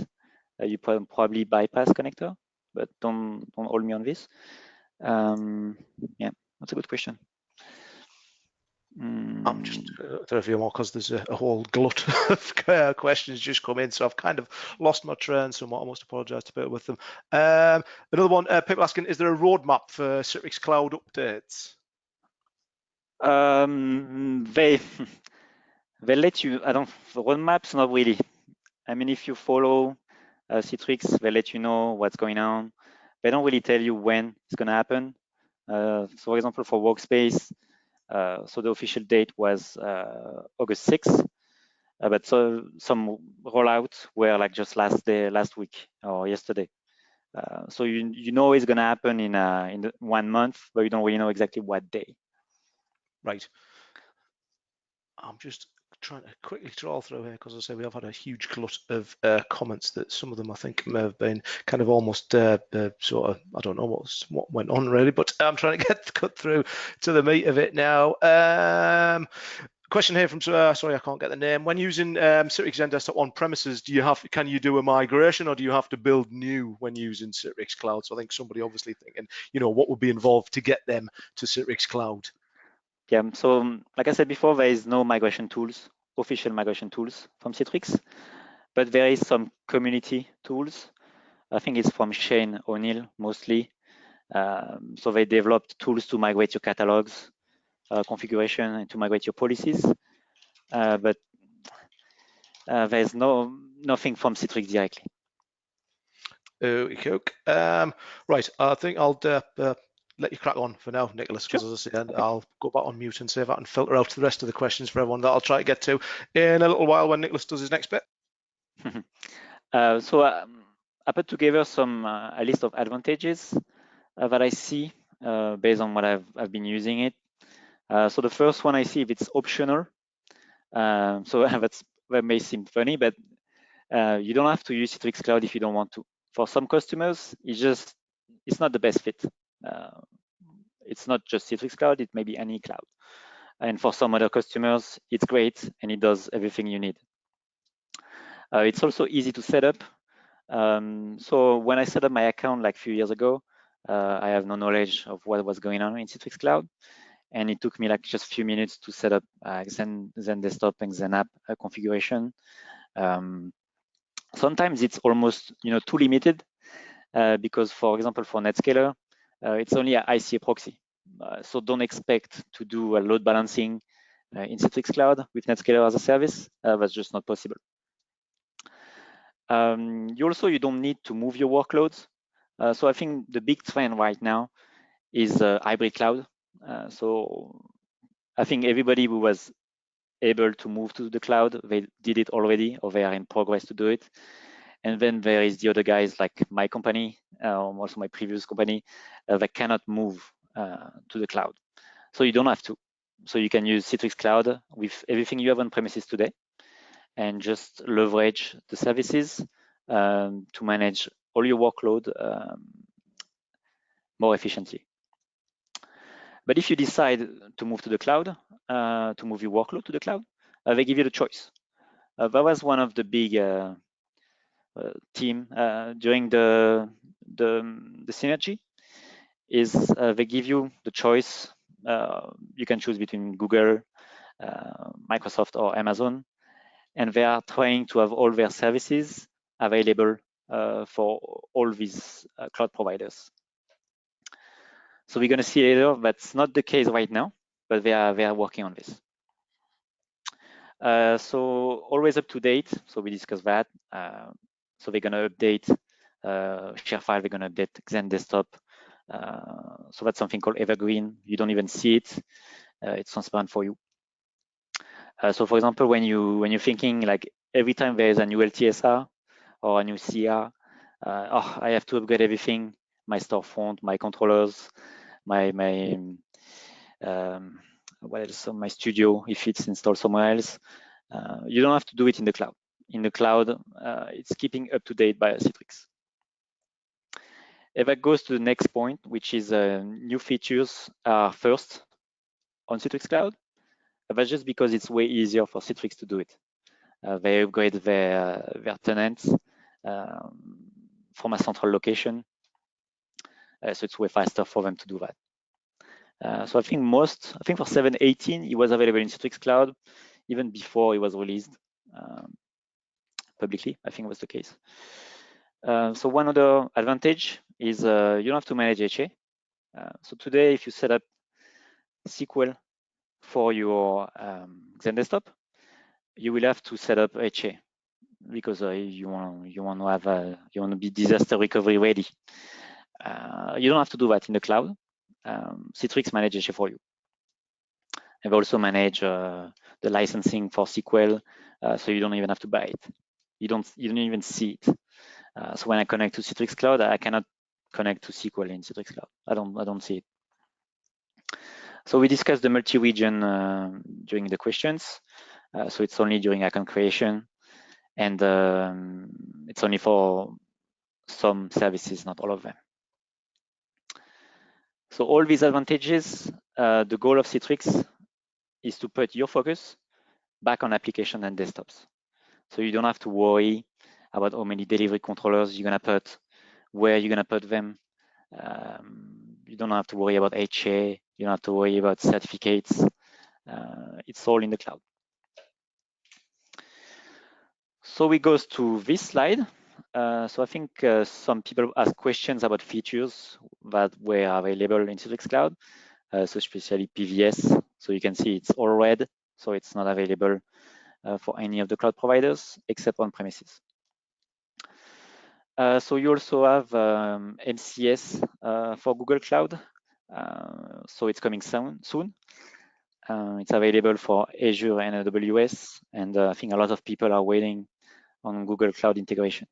you probably bypass connector, but don't hold me on this. Yeah, that's a good question. I'm just there a few more because there's a whole glut of questions just come in, so I've kind of lost my train somewhat. I must apologise to bear with them. Another one, people asking, is there a roadmap for Citrix Cloud updates? They let you. Roadmaps, not really. I mean, if you follow Citrix, they let you know what's going on. They don't really tell you when it's going to happen. So, for example, for Workspace, so the official date was August 6th, but so some rollouts were like just last week or yesterday. So you know it's going to happen in 1 month, but you don't really know exactly what day. Right. I'm just trying to quickly trawl through here because I say we have had a huge glut of comments that some of them I think may have been kind of almost sort of, I don't know what went on really, but I'm trying to cut through to the meat of it now. Question here from sorry, I can't get the name. When using Citrix Xen Desktop on premises, can you do a migration or do you have to build new when using Citrix Cloud? So I think somebody obviously thinking, you know, what would be involved to get them to Citrix Cloud? Yeah, so like I said before, there is no migration tools, official migration tools from Citrix, but there is some community tools. I think it's from Shane O'Neill mostly. So they developed tools to migrate your catalogs, configuration, and to migrate your policies. But there's nothing from Citrix directly. Right, I think I'll let you crack on for now, Nicolas, because as I said, I'll go back on mute and see if I can filter out the rest of the questions for everyone that I'll try to get to in a little while when Nicolas does his next bit. I put together some a list of advantages that I see based on what I've been using it. So the first one I see, if it's optional, so that may seem funny, but you don't have to use Citrix Cloud if you don't want to. For some customers, it's not the best fit. It's not just Citrix Cloud, it may be any cloud. And for some other customers, it's great and it does everything you need. It's also easy to set up. So when I set up my account like a few years ago, I have no knowledge of what was going on in Citrix Cloud. And it took me like just a few minutes to set up Zen Desktop and Zen App configuration. Sometimes it's almost too limited because, for example, for Netscaler, it's only an ICA proxy. So don't expect to do a load balancing in Citrix Cloud with Netscaler as a service. That's just not possible. You don't need to move your workloads. So I think the big trend right now is hybrid cloud. So I think everybody who was able to move to the cloud, they did it already, or they are in progress to do it. And then there is the other guys like my company, also my previous company, that cannot move to the cloud. So you don't have to. So you can use Citrix Cloud with everything you have on premises today and just leverage the services to manage all your workload more efficiently. But if you decide to move to the cloud, to move your workload to the cloud, they give you the choice. That was one of the big team during the synergy is they give you the choice. You can choose between Google, Microsoft, or Amazon, and they are trying to have all their services available for all these cloud providers. So we're going to see later that's not the case right now, but they are working on this. So always up to date. So we discussed that. So they're going to update ShareFile. They're going to update Zen Desktop. So that's something called Evergreen. You don't even see it. It's transparent for you. So for example, when you're thinking like every time there is a new LTSR or a new CR, oh, I have to upgrade everything, my storefront, my controllers, my what else? My studio, if it's installed somewhere else. You don't have to do it in the cloud. In the cloud, it's keeping up to date by Citrix. If that goes to the next point, which is new features are first on Citrix Cloud. That's just because it's way easier for Citrix to do it. They upgrade their tenants from a central location. So it's way faster for them to do that. So I think for 7.18, it was available in Citrix Cloud even before it was released publicly. I think was the case. So one other advantage is you don't have to manage HA. So today, if you set up SQL for your Zen Desktop, you will have to set up HA because you want to be disaster recovery ready. You don't have to do that in the cloud. Citrix manages HA for you. And they also manage the licensing for SQL, so you don't even have to buy it. You don't even see it. So when I connect to Citrix Cloud, I cannot connect to SQL in Citrix Cloud. I don't see it. So we discussed the multi-region during the questions. So it's only during account creation, and it's only for some services, not all of them. So all these advantages, the goal of Citrix is to put your focus back on application and desktops. So you don't have to worry about how many delivery controllers you're gonna put, where you're gonna put them. You don't have to worry about HA. You don't have to worry about certificates. It's all in the cloud. So we go to this slide. So I think some people ask questions about features that were available in Citrix Cloud, so especially PVS. So you can see it's all red, so it's not available for any of the cloud providers except on premises. So you also have MCS for Google Cloud. So it's coming soon. It's available for Azure and AWS, and I think a lot of people are waiting on Google Cloud integration.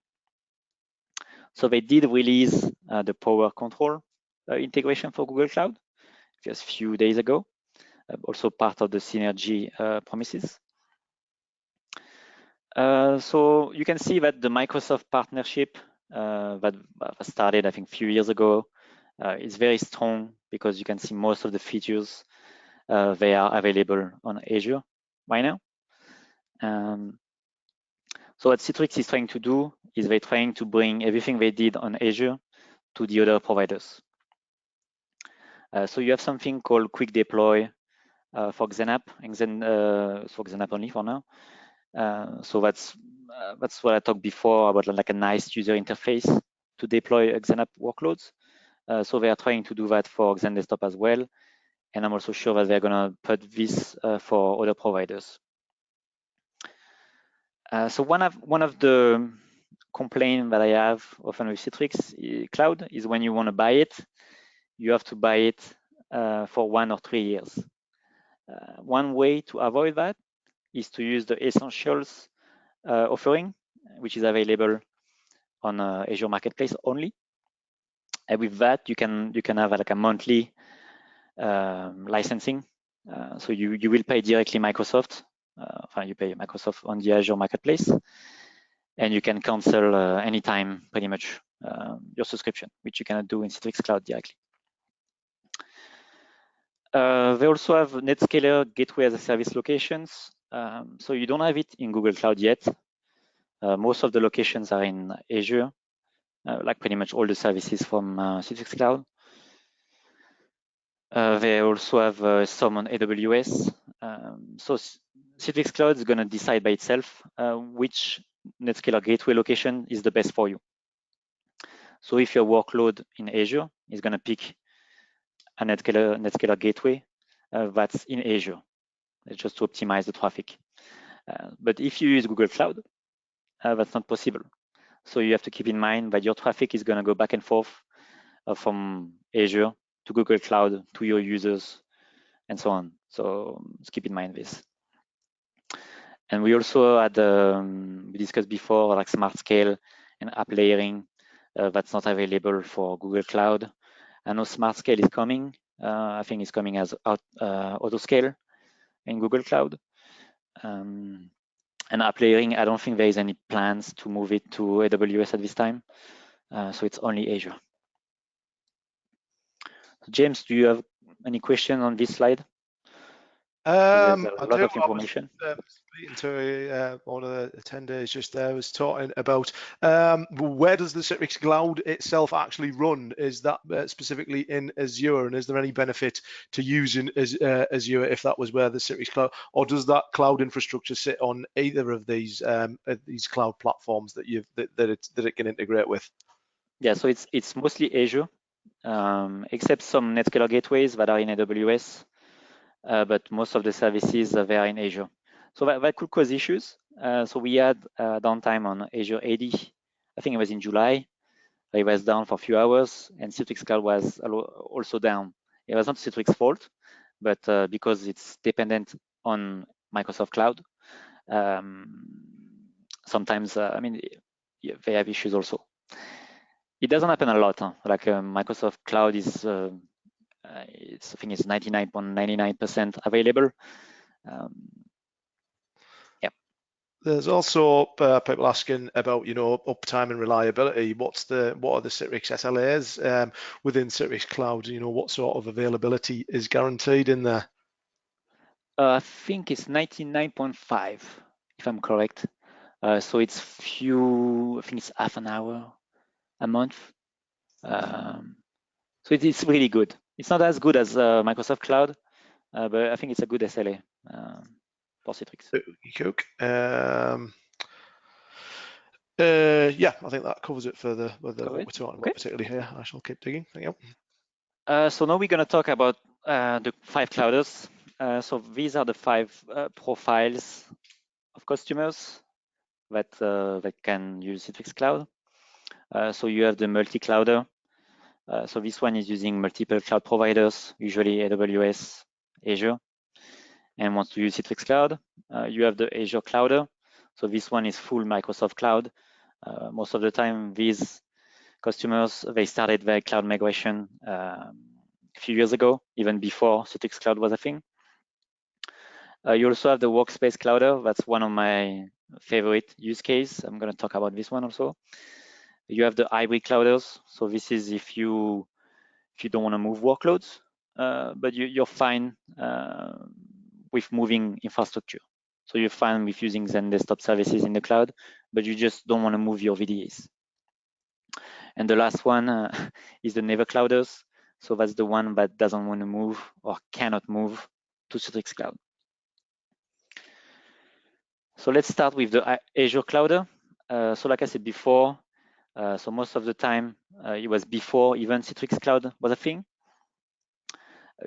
So they did release the Power Control integration for Google Cloud just a few days ago, also part of the Synergy promises. So you can see that the Microsoft partnership that started, I think, a few years ago is very strong, because you can see most of the features they are available on Azure right now. So what Citrix is trying to do is they're trying to bring everything they did on Azure to the other providers. So you have something called Quick Deploy for XenApp, and for XenApp only for now. So that's what I talked before about, like a nice user interface to deploy XenApp workloads. So they are trying to do that for Xen Desktop as well. And I'm also sure that they're gonna put this for other providers. So one of the complaints that I have often with Citrix Cloud is when you want to buy it, you have to buy it for 1 or 3 years. One way to avoid that is to use the Essentials offering, which is available on Azure Marketplace only. And with that, you can have like a monthly licensing. So you will pay directly Microsoft. You pay Microsoft on the Azure Marketplace, and you can cancel anytime pretty much your subscription, which you cannot do in Citrix Cloud directly. They also have NetScaler Gateway as a Service locations. So you don't have it in Google Cloud yet. Most of the locations are in Azure, like pretty much all the services from Citrix Cloud. They also have some on AWS. So Citrix Cloud is going to decide by itself which NetScaler Gateway location is the best for you. So if your workload in Azure is going to pick a NetScaler Gateway that's in Azure, just to optimize the traffic. But if you use Google Cloud, that's not possible. So you have to keep in mind that your traffic is going to go back and forth from Azure to Google Cloud to your users and so on. So let's keep in mind this. And we also had, we discussed before, like Smart Scale and app layering that's not available for Google Cloud. I know Smart Scale is coming. I think it's coming as Auto Scale in Google Cloud. And app layering, I don't think there is any plans to move it to AWS at this time. So it's only Azure. James, do you have any question on this slide? I There's a lot of information. Speaking to one of the attendees just there was talking about where does the Citrix Cloud itself actually run? Is that specifically in Azure, and is there any benefit to using Azure if that was where the Citrix Cloud, or does that cloud infrastructure sit on either of these cloud platforms that it can integrate with? Yeah, so it's mostly Azure, except some NetScaler gateways that are in AWS. But most of the services they are in Azure. So that could cause issues. So we had downtime on Azure AD. I think it was in July. It was down for a few hours, and Citrix Cloud was also down. It was not Citrix fault, but because it's dependent on Microsoft Cloud, sometimes, I mean, they have issues also. It doesn't happen a lot. Like Microsoft Cloud is, I think it's 99.99% available. Yeah. There's also people asking about, uptime and reliability. What are the Citrix SLAs within Citrix Cloud? What sort of availability is guaranteed in there? I think it's 99.5, if I'm correct. So it's I think it's half an hour a month. So it's really good. It's not as good as Microsoft Cloud, but I think it's a good SLA for Citrix. Yeah, I think that covers it for what we're talking about particularly here. I shall keep digging. Thank you. So now we're going to talk about the 5 clouders. So these are the 5 profiles of customers that can use Citrix Cloud. So you have the MultiClouder. So this one is using multiple cloud providers, usually AWS, Azure, and wants to use Citrix Cloud. You have the Azure Clouder. So this one is full Microsoft Cloud. Most of the time, these customers, they started their cloud migration a few years ago, even before Citrix Cloud was a thing. You also have the Workspace Clouder. That's one of my favorite use case. I'm going to talk about this one also. You have the hybrid clouders. So this is if you don't want to move workloads, but you're fine with moving infrastructure. So you're fine with using Zen desktop services in the cloud, but you just don't want to move your VDAs. And the last one is the never clouders. So that's the one that doesn't want to move or cannot move to Citrix Cloud. So let's start with the Azure Clouder. So like I said before, so most of the time it was before even Citrix Cloud was a thing.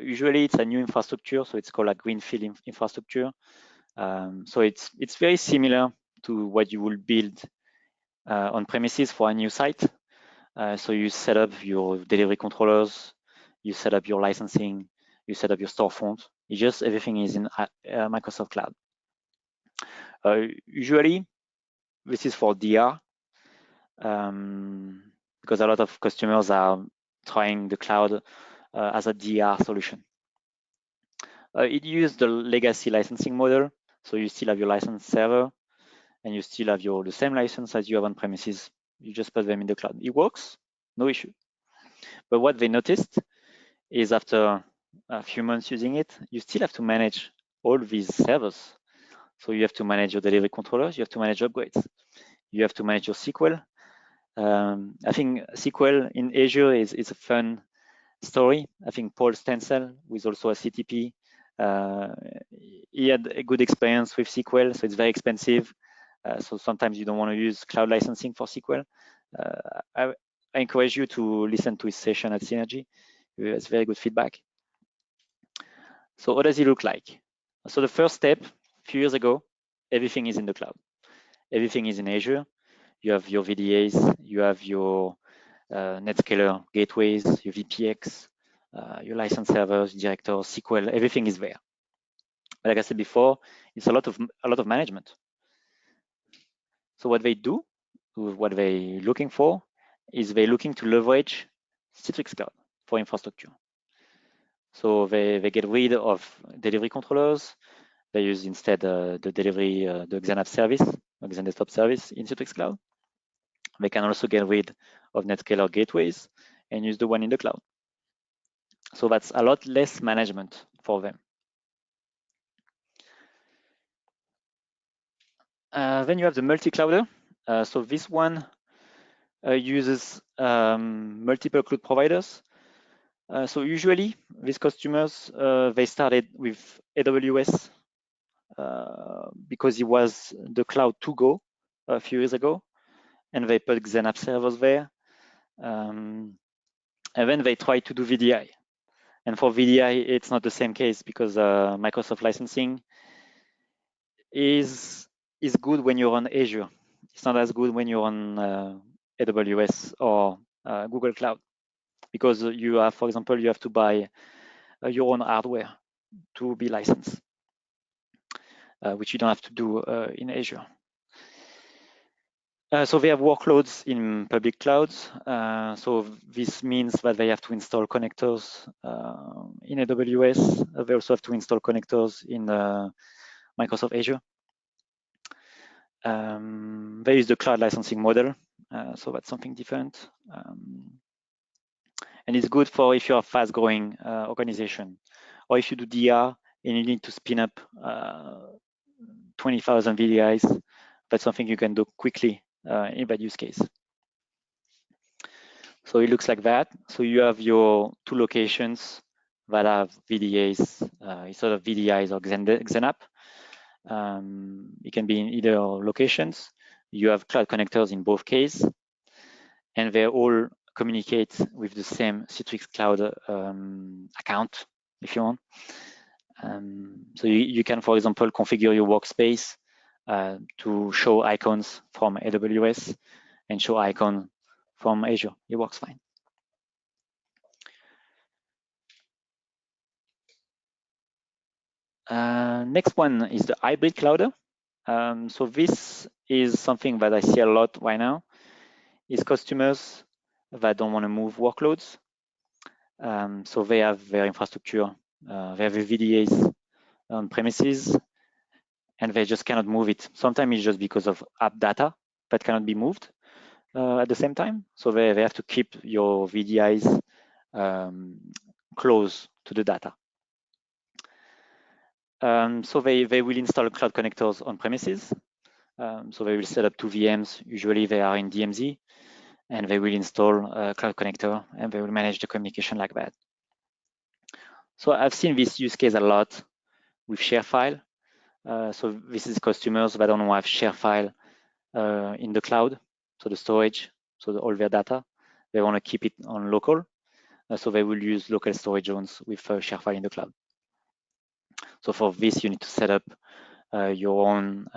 Usually it's a new infrastructure, so it's called a greenfield infrastructure. So it's very similar to what you will build on premises for a new site. So you set up your delivery controllers, you set up your licensing, you set up your storefront. It's just everything is in Microsoft Cloud. Usually this is for DR because a lot of customers are trying the cloud as a DR solution. It uses the legacy licensing model, so you still have your license server and you still have the same license as you have on premises. You just put them in the cloud. It works, no issue. But what they noticed is after a few months using it, you still have to manage all these servers. So you have to manage your delivery controllers, you have to manage upgrades, you have to manage your SQL. I think SQL in Azure is a fun story. I think Paul Stencil, who is also a CTP, he had a good experience with SQL, so it's very expensive. So sometimes you don't want to use cloud licensing for SQL. I encourage you to listen to his session at Synergy. It's very good feedback. So what does it look like? So the first step, a few years ago, everything is in the cloud. Everything is in Azure. You have your VDAs, you have your NetScaler gateways, your VPX, your license servers, directors, SQL, everything is there. But like I said before, it's a lot of management. So what they do, what they're looking for, is they're looking to leverage Citrix Cloud for infrastructure. So they get rid of delivery controllers. They use instead the delivery, the XenApp service, Xen desktop service in Citrix Cloud. They can also get rid of NetScaler gateways and use the one in the cloud. So that's a lot less management for them. Then you have the MultiClouder. So this one uses multiple cloud providers. So usually these customers, they started with AWS because it was the cloud to go a few years ago, and they put XenApp servers there. And then they tried to do VDI. And for VDI, it's not the same case because Microsoft licensing is good when you're on Azure. It's not as good when you're on AWS or Google Cloud, because you have, for example, you have to buy your own hardware to be licensed, which you don't have to do in Azure. So they have workloads in public clouds. So this means that they have to install connectors in AWS. They also have to install connectors in Microsoft Azure. They use the cloud licensing model. So that's something different. And it's good for if you're a fast growing organization, or if you do DR and you need to spin up 20,000 VDIs, that's something you can do quickly in that use case. So it looks like that. So you have your two locations that have VDAs, instead of VDIs or XenApp. It can be in either locations. You have cloud connectors in both cases, and they all communicate with the same Citrix Cloud account, if you want. So you can, for example, configure your workspace to show icons from AWS and show icon from Azure. It works fine. Next one is the hybrid clouder. So this is something that I see a lot right now, is customers that don't want to move workloads. So they have their infrastructure, they have the VDAs on premises, and they just cannot move it. Sometimes it's just because of app data that cannot be moved at the same time. So they have to keep your VDIs close to the data. So they will install cloud connectors on premises. So they will set up 2 VMs. Usually they are in DMZ, and they will install a cloud connector, and they will manage the communication like that. So I've seen this use case a lot with share file. So this is customers that don't have share file in the cloud, so the storage, so all their data. They want to keep it on local, so they will use local storage zones with share file in the cloud. So for this, you need to set up your own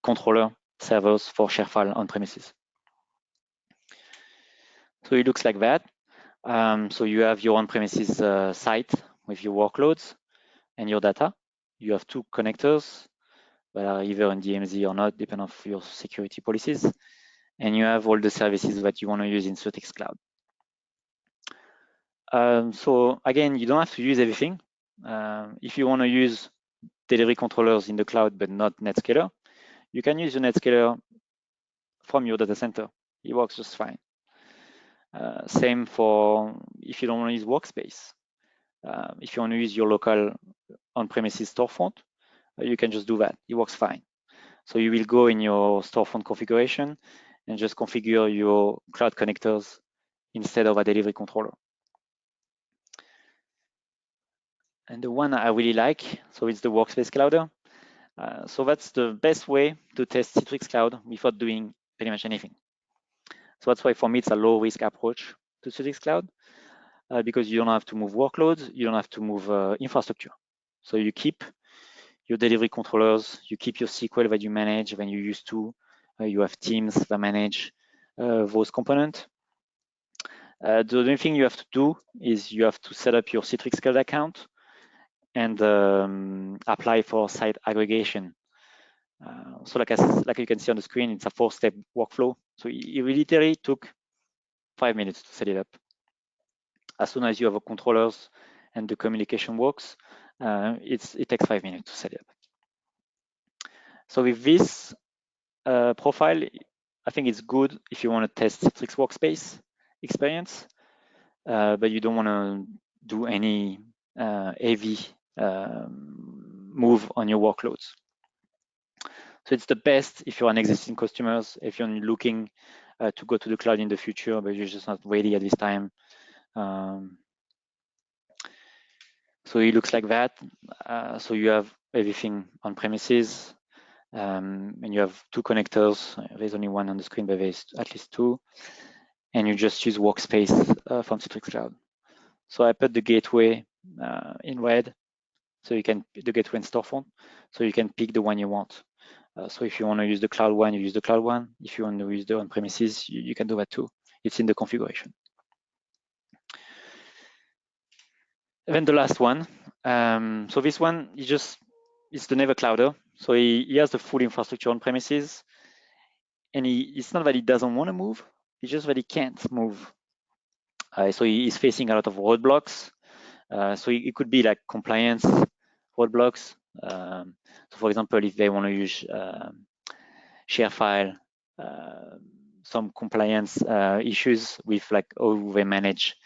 controller servers for share file on premises. So it looks like that. So you have your on-premises site with your workloads and your data. You have 2 connectors that are either in DMZ or not, depending on your security policies. And you have all the services that you want to use in Citrix Cloud. So again, you don't have to use everything. If you want to use delivery controllers in the cloud, but not NetScaler, you can use your NetScaler from your data center. It works just fine. Same for if you don't want to use Workspace. If you want to use your local on-premises storefront, you can just do that. It works fine. So you will go in your storefront configuration and just configure your cloud connectors instead of a delivery controller. And the one I really like, so it's the Workspace Clouder. So that's the best way to test Citrix Cloud without doing pretty much anything. So that's why for me, it's a low risk approach to Citrix Cloud because you don't have to move workloads, you don't have to move infrastructure. So you keep your delivery controllers, you keep your SQL that you manage when you used to, you have teams that manage those components. The only thing you have to do is you have to set up your Citrix Cloud account and apply for site aggregation. So like you can see on the screen, it's a 4-step workflow. So it literally took 5 minutes to set it up. As soon as you have a controllers and the communication works, it takes 5 minutes to set it up. So with this profile, I think it's good if you want to test Citrix Workspace experience, but you don't want to do any heavy move on your workloads. So it's the best if you're an existing customers, if you're looking to go to the cloud in the future, but you're just not ready at this time. So it looks like that. So you have everything on premises, and you have 2 connectors. There's only one on the screen, but there's at least 2. And you just use Workspace from Citrix Cloud. So I put the gateway in red, so you can the gateway and storefront, so you can pick the one you want. So if you want to use the cloud one, you use the cloud one. If you want to use the on-premises, you can do that too. It's in the configuration. And then the last one. So this one is the NeverClouder. So he has the full infrastructure on premises, and it's not that he doesn't want to move, it's just that he can't move. So he's facing a lot of roadblocks. So it could be like compliance roadblocks. So for example, if they want to use share file, some compliance issues with like how they manage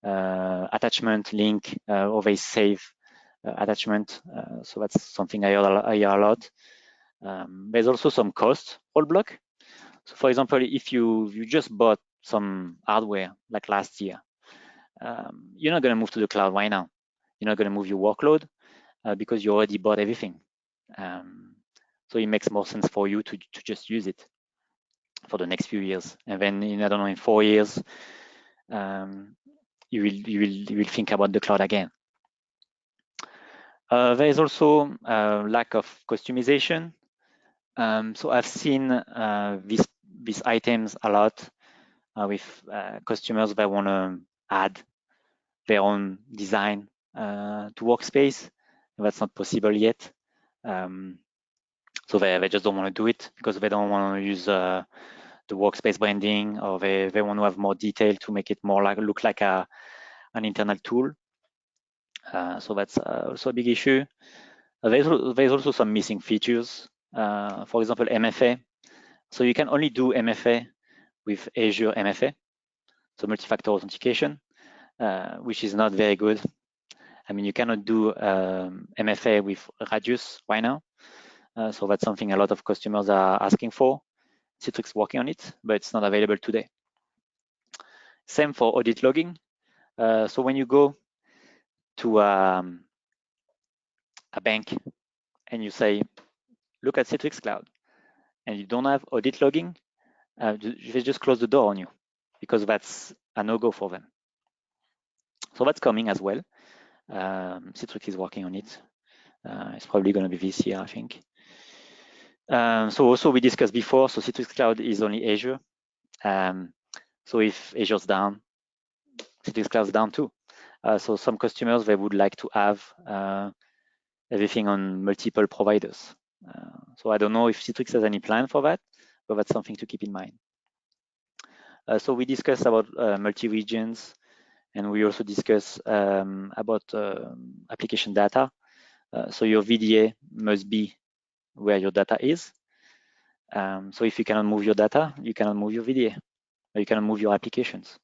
attachment, link, or they save attachment. So that's something I hear a lot. There's also some cost roadblock. So for example, if you just bought some hardware like last year, you're not going to move to the cloud right now. You're not going to move your workload because you already bought everything. So it makes more sense for you to just use it for the next few years. And then I don't know, in 4 years, you will think about the cloud again. There is also lack of customization. So I've seen these items a lot with customers that want to add their own design to Workspace. That's not possible yet. So they just don't want to do it because they don't want to use the workspace branding, or they want to have more detail to make it more look like an internal tool. So that's also a big issue. There's also some missing features. For example, MFA. So you can only do MFA with Azure MFA, so multi-factor authentication, which is not very good. I mean, you cannot do MFA with Radius right now. So that's something a lot of customers are asking for. Citrix working on it, but it's not available today. Same for audit logging. So when you go to a bank and you say, look at Citrix Cloud, and you don't have audit logging, they just close the door on you because that's a no-go for them. So that's coming as well. Citrix is working on it. It's probably going to be this year, I think. So also we discussed before, so Citrix Cloud is only Azure. So if Azure's down, Citrix Cloud's down too. So some customers, they would like to have everything on multiple providers. So I don't know if Citrix has any plan for that, but that's something to keep in mind. So we discussed about multi-regions, and we also discussed about application data. So your VDA must be where your data is. So if you cannot move your data, you cannot move your VDA, or you cannot move your applications.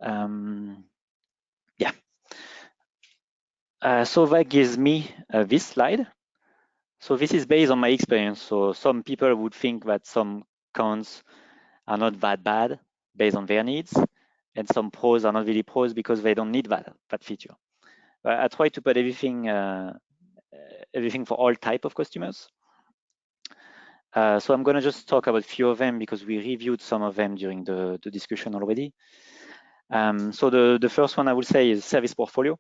Yeah. So that gives me this slide. So this is based on my experience. So some people would think that some cons are not that bad based on their needs, and some pros are not really pros because they don't need that feature. But I try to put everything for all type of customers. So I'm going to just talk about a few of them because we reviewed some of them during the discussion already. So the first one I would say is service portfolio.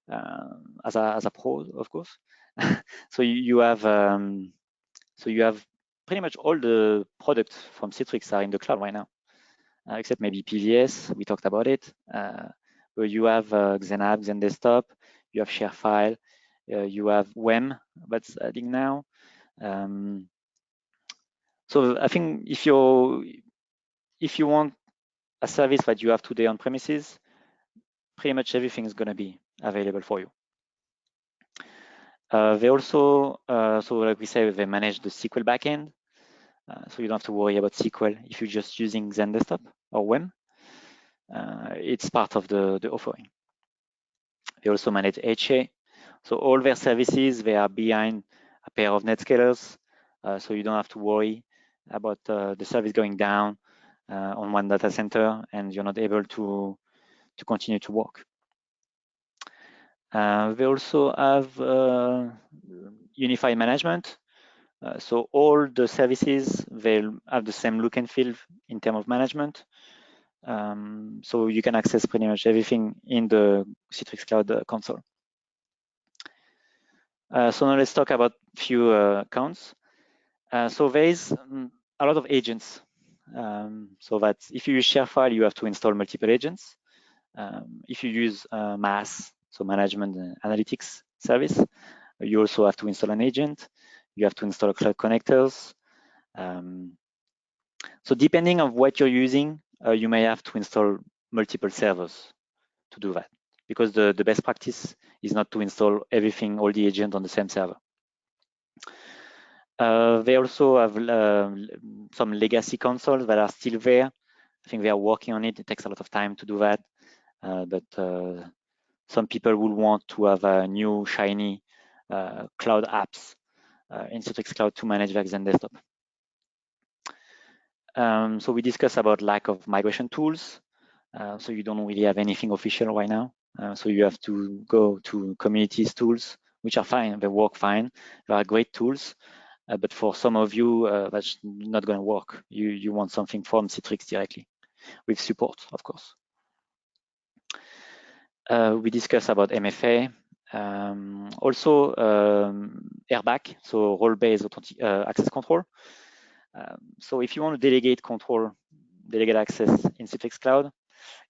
As a pro, of course. So you have pretty much all the products from Citrix are in the cloud right now, except maybe PVS. We talked about it. But you have XenApp, XenDesktop. You have ShareFile. You have WEM that's adding now. So I think if you want a service that you have today on premises, pretty much everything is going to be available for you. They also, so like we say, they manage the SQL backend. So you don't have to worry about SQL if you're just using XenDesktop or WEM. It's part of the offering. They also manage HA. So all their services, they are behind a pair of NetScalers. So you don't have to worry about the service going down on one data center and you're not able to continue to work. They also have unified management. So all the services, they'll have the same look and feel in terms of management. So you can access pretty much everything in the Citrix Cloud console. So now let's talk about a few accounts. So there is a lot of agents. So that if you use ShareFile, you have to install multiple agents. If you use MAS, so Management and Analytics service, you also have to install an agent. You have to install Cloud Connectors. So depending on what you're using, you may have to install multiple servers to do that, because the best practice is not to install everything, all the agents on the same server. They also have some legacy consoles that are still there. I think they are working on it. It takes a lot of time to do that, but some people will want to have a new shiny cloud apps in Citrix Cloud to manage their XenDesktop. So we discussed about lack of migration tools. So you don't really have anything official right now. So you have to go to communities tools, which are fine. They work fine. They are great tools. But for some of you, that's not going to work. You want something from Citrix directly with support, of course. We discussed about MFA. Also, RBAC, so role-based access control. So if you want to delegate control, delegate access in Citrix Cloud,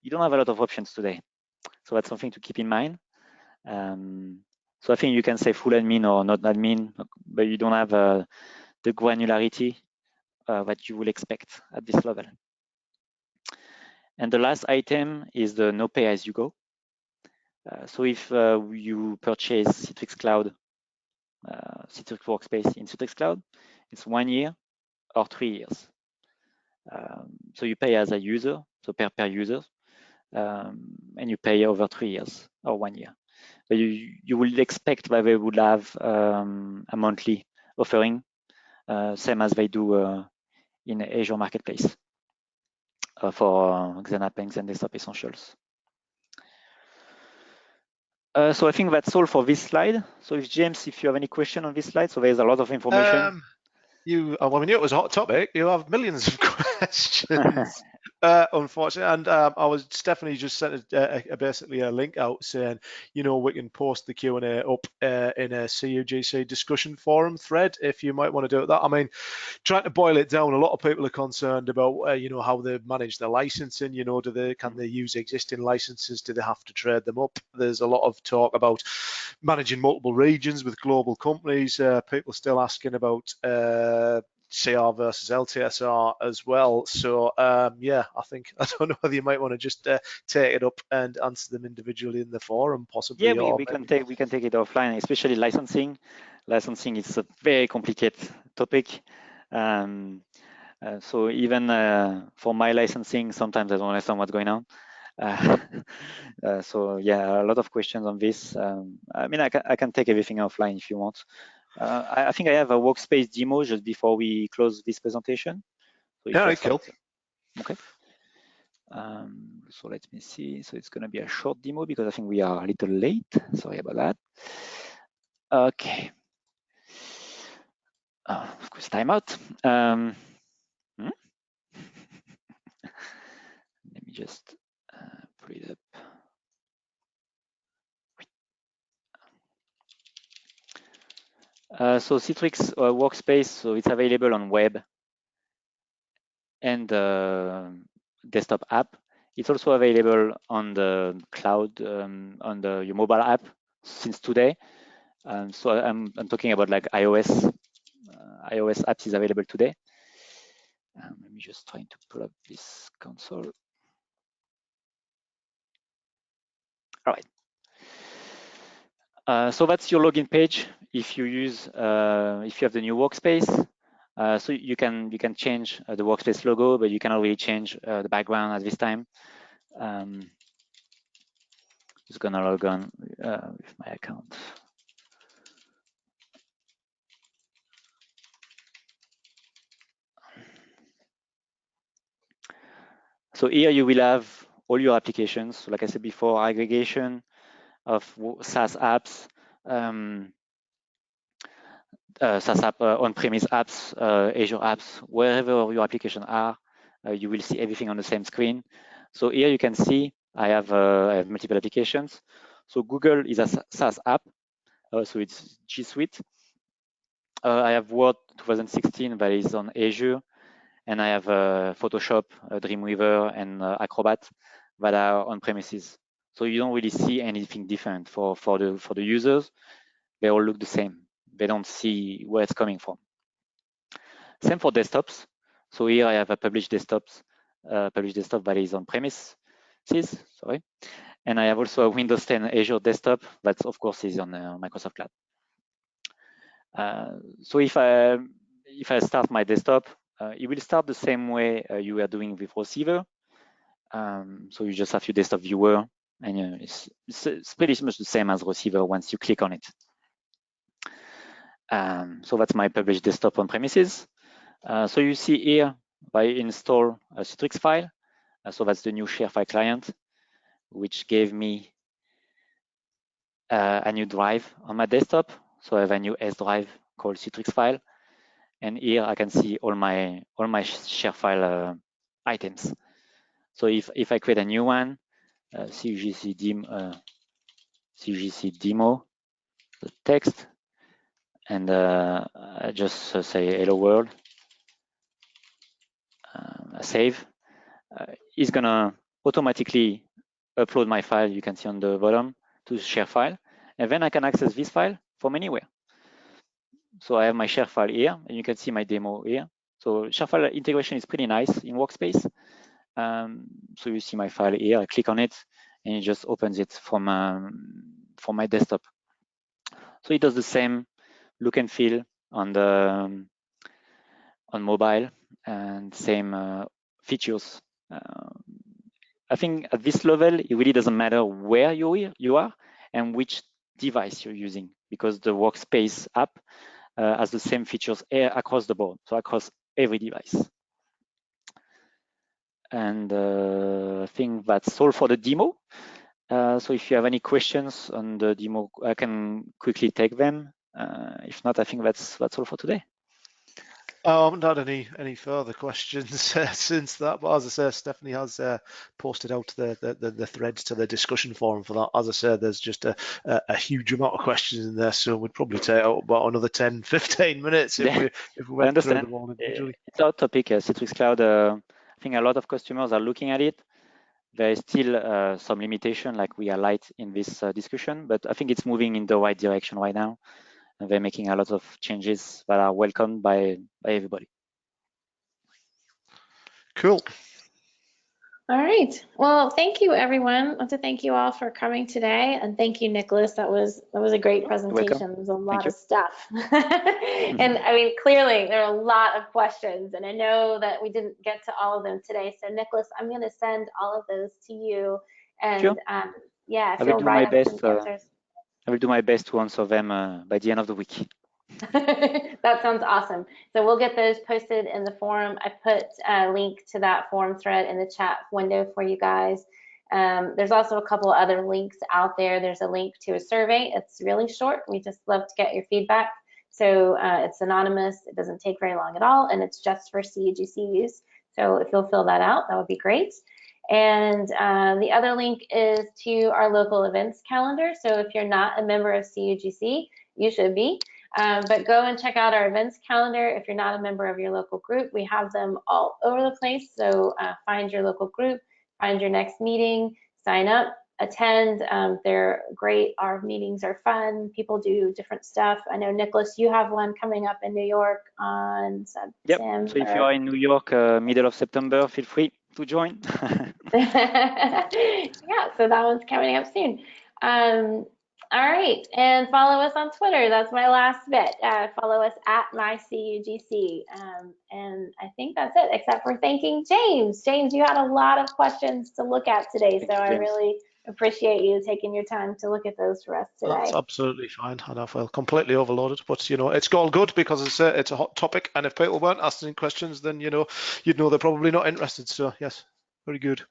you don't have a lot of options today. So that's something to keep in mind. So I think you can say full admin or not admin, but you don't have the granularity that you will expect at this level. And the last item is the no pay as you go. So if you purchase Citrix Cloud, Citrix Workspace in Citrix Cloud, it's 1 year or 3 years. So you pay as a user, so per user, and you pay over 3 years or 1 year. But you will expect that they would have a monthly offering, same as they do in Azure Marketplace for Xanapanks and Desktop Essentials. So I think that's all for this slide. So if James, if you have any question on this slide, so there's a lot of information. Well, we knew it was a hot topic. You have millions of questions, unfortunately. And Stephanie just sent basically a link out saying, we can post the Q&A up in a CUGC discussion forum thread if you might want to do that. I mean, trying to boil it down, a lot of people are concerned about, how they manage their licensing. Can they use existing licenses? Do they have to trade them up? There's a lot of talk about managing multiple regions with global companies. People still asking about CR versus LTSR as well. So yeah, I don't know whether you might want to just take it up and answer them individually in the forum, possibly. Yeah, we can take it offline, especially licensing. Licensing is a very complicated topic. So even for my licensing, sometimes I don't understand what's going on. So yeah, a lot of questions on this. I mean, I can take everything offline if you want. I think I have a workspace demo just before we close this presentation. So yeah, cool. Okay. So let me see. So it's going to be a short demo because I think we are a little late. Sorry about that. Okay. Of course, timeout. Let me just pull it up. So Citrix Workspace, so it's available on web and desktop app. It's also available on the cloud, on your mobile app since today. So I'm talking about like iOS. iOS apps is available today. Let me just try to pull up this console. All right. So that's your login page. If you use, if you have the new workspace, so you can change the workspace logo, but you cannot really change the background at this time. Just gonna log on with my account. So here you will have all your applications. So like I said before, aggregation of SaaS apps, SaaS app, on-premise apps, Azure apps, wherever your applications are, you will see everything on the same screen. So here you can see I have multiple applications. So Google is a SaaS app, so it's G Suite. I have Word 2016 that is on Azure, and I have Photoshop, Dreamweaver, and Acrobat that are on premises. So you don't really see anything different for the users. They all look the same. They don't see where it's coming from. Same for desktops. So here I have a published desktop that is on premises. Sorry, and I have also a Windows 10 Azure desktop that of course is on Microsoft Cloud. So if I start my desktop, it will start the same way you are doing with receiver. So you just have your desktop viewer, and it's pretty much the same as receiver once you click on it. So that's my published desktop on premises. So you see here, I install a Citrix file. So that's the new share file client, which gave me a new drive on my desktop. So I have a new S drive called Citrix file. And here I can see all my share file items. So if I create a new one, CUGC demo, the text, and I just say hello world, save, it's gonna automatically upload my file, you can see on the bottom, to the share file, and then I can access this file from anywhere. So I have my share file here, and you can see my demo here. So share file integration is pretty nice in Workspace. So you see my file here, I click on it, and it just opens it from my desktop. So it does the same look and feel on the on mobile and same features. I think at this level, it really doesn't matter where you are and which device you're using, because the Workspace app has the same features across the board, so across every device. And I think that's all for the demo. So if you have any questions on the demo, I can quickly take them. If not, I think that's all for today. I haven't had any further questions since that, but as I say, Stephanie has posted out the thread to the discussion forum for that. As I said, there's just a huge amount of questions in there, so we'd probably take out about another 10-15 minutes if we went through them all individually. It's our topic, Citrix Cloud. I think a lot of customers are looking at it. There is still some limitation, like we highlight in this discussion, but I think it's moving in the right direction right now. And they're making a lot of changes that are welcomed by everybody. Cool. All right. Well, thank you, everyone. I want to thank you all for coming today, and thank you, Nicolas. That was a great presentation. There's a lot of stuff, and I mean, clearly there are a lot of questions, and I know that we didn't get to all of them today. So, Nicolas, I'm going to send all of those to you, and sure. yeah, I will do my best. I will do my best to answer them by the end of the week. That sounds awesome. So we'll get those posted in the forum. I put a link to that forum thread in the chat window for you guys. There's also a couple other links out there. There's a link to a survey. It's really short. We just love to get your feedback. So it's anonymous. It doesn't take very long at all, and it's just for CUGC use. So if you'll fill that out, that would be great. And the other link is to our local events calendar. So if you're not a member of CUGC, you should be. But go and check out our events calendar. If you're not a member of your local group, we have them all over the place. So find your local group, find your next meeting, sign up, attend. They're great. Our meetings are fun. People do different stuff. I know, Nicolas, you have one coming up in New York on September. Yep. So if you are in New York, middle of September, feel free to join. Yeah, so that one's coming up soon. All right, and follow us on Twitter. That's my last bit. Follow us at myCUGC. And I think that's it, except for thanking James. James, you had a lot of questions to look at today, so I really appreciate you taking your time to look at those for us today. That's absolutely fine. And I felt completely overloaded, but you know, it's all good because it's a hot topic, and if people weren't asking questions, then you'd know they're probably not interested. So yes, very good.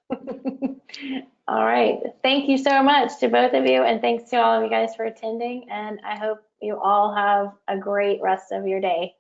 All right. Thank you so much to both of you, and thanks to all of you guys for attending, and I hope you all have a great rest of your day.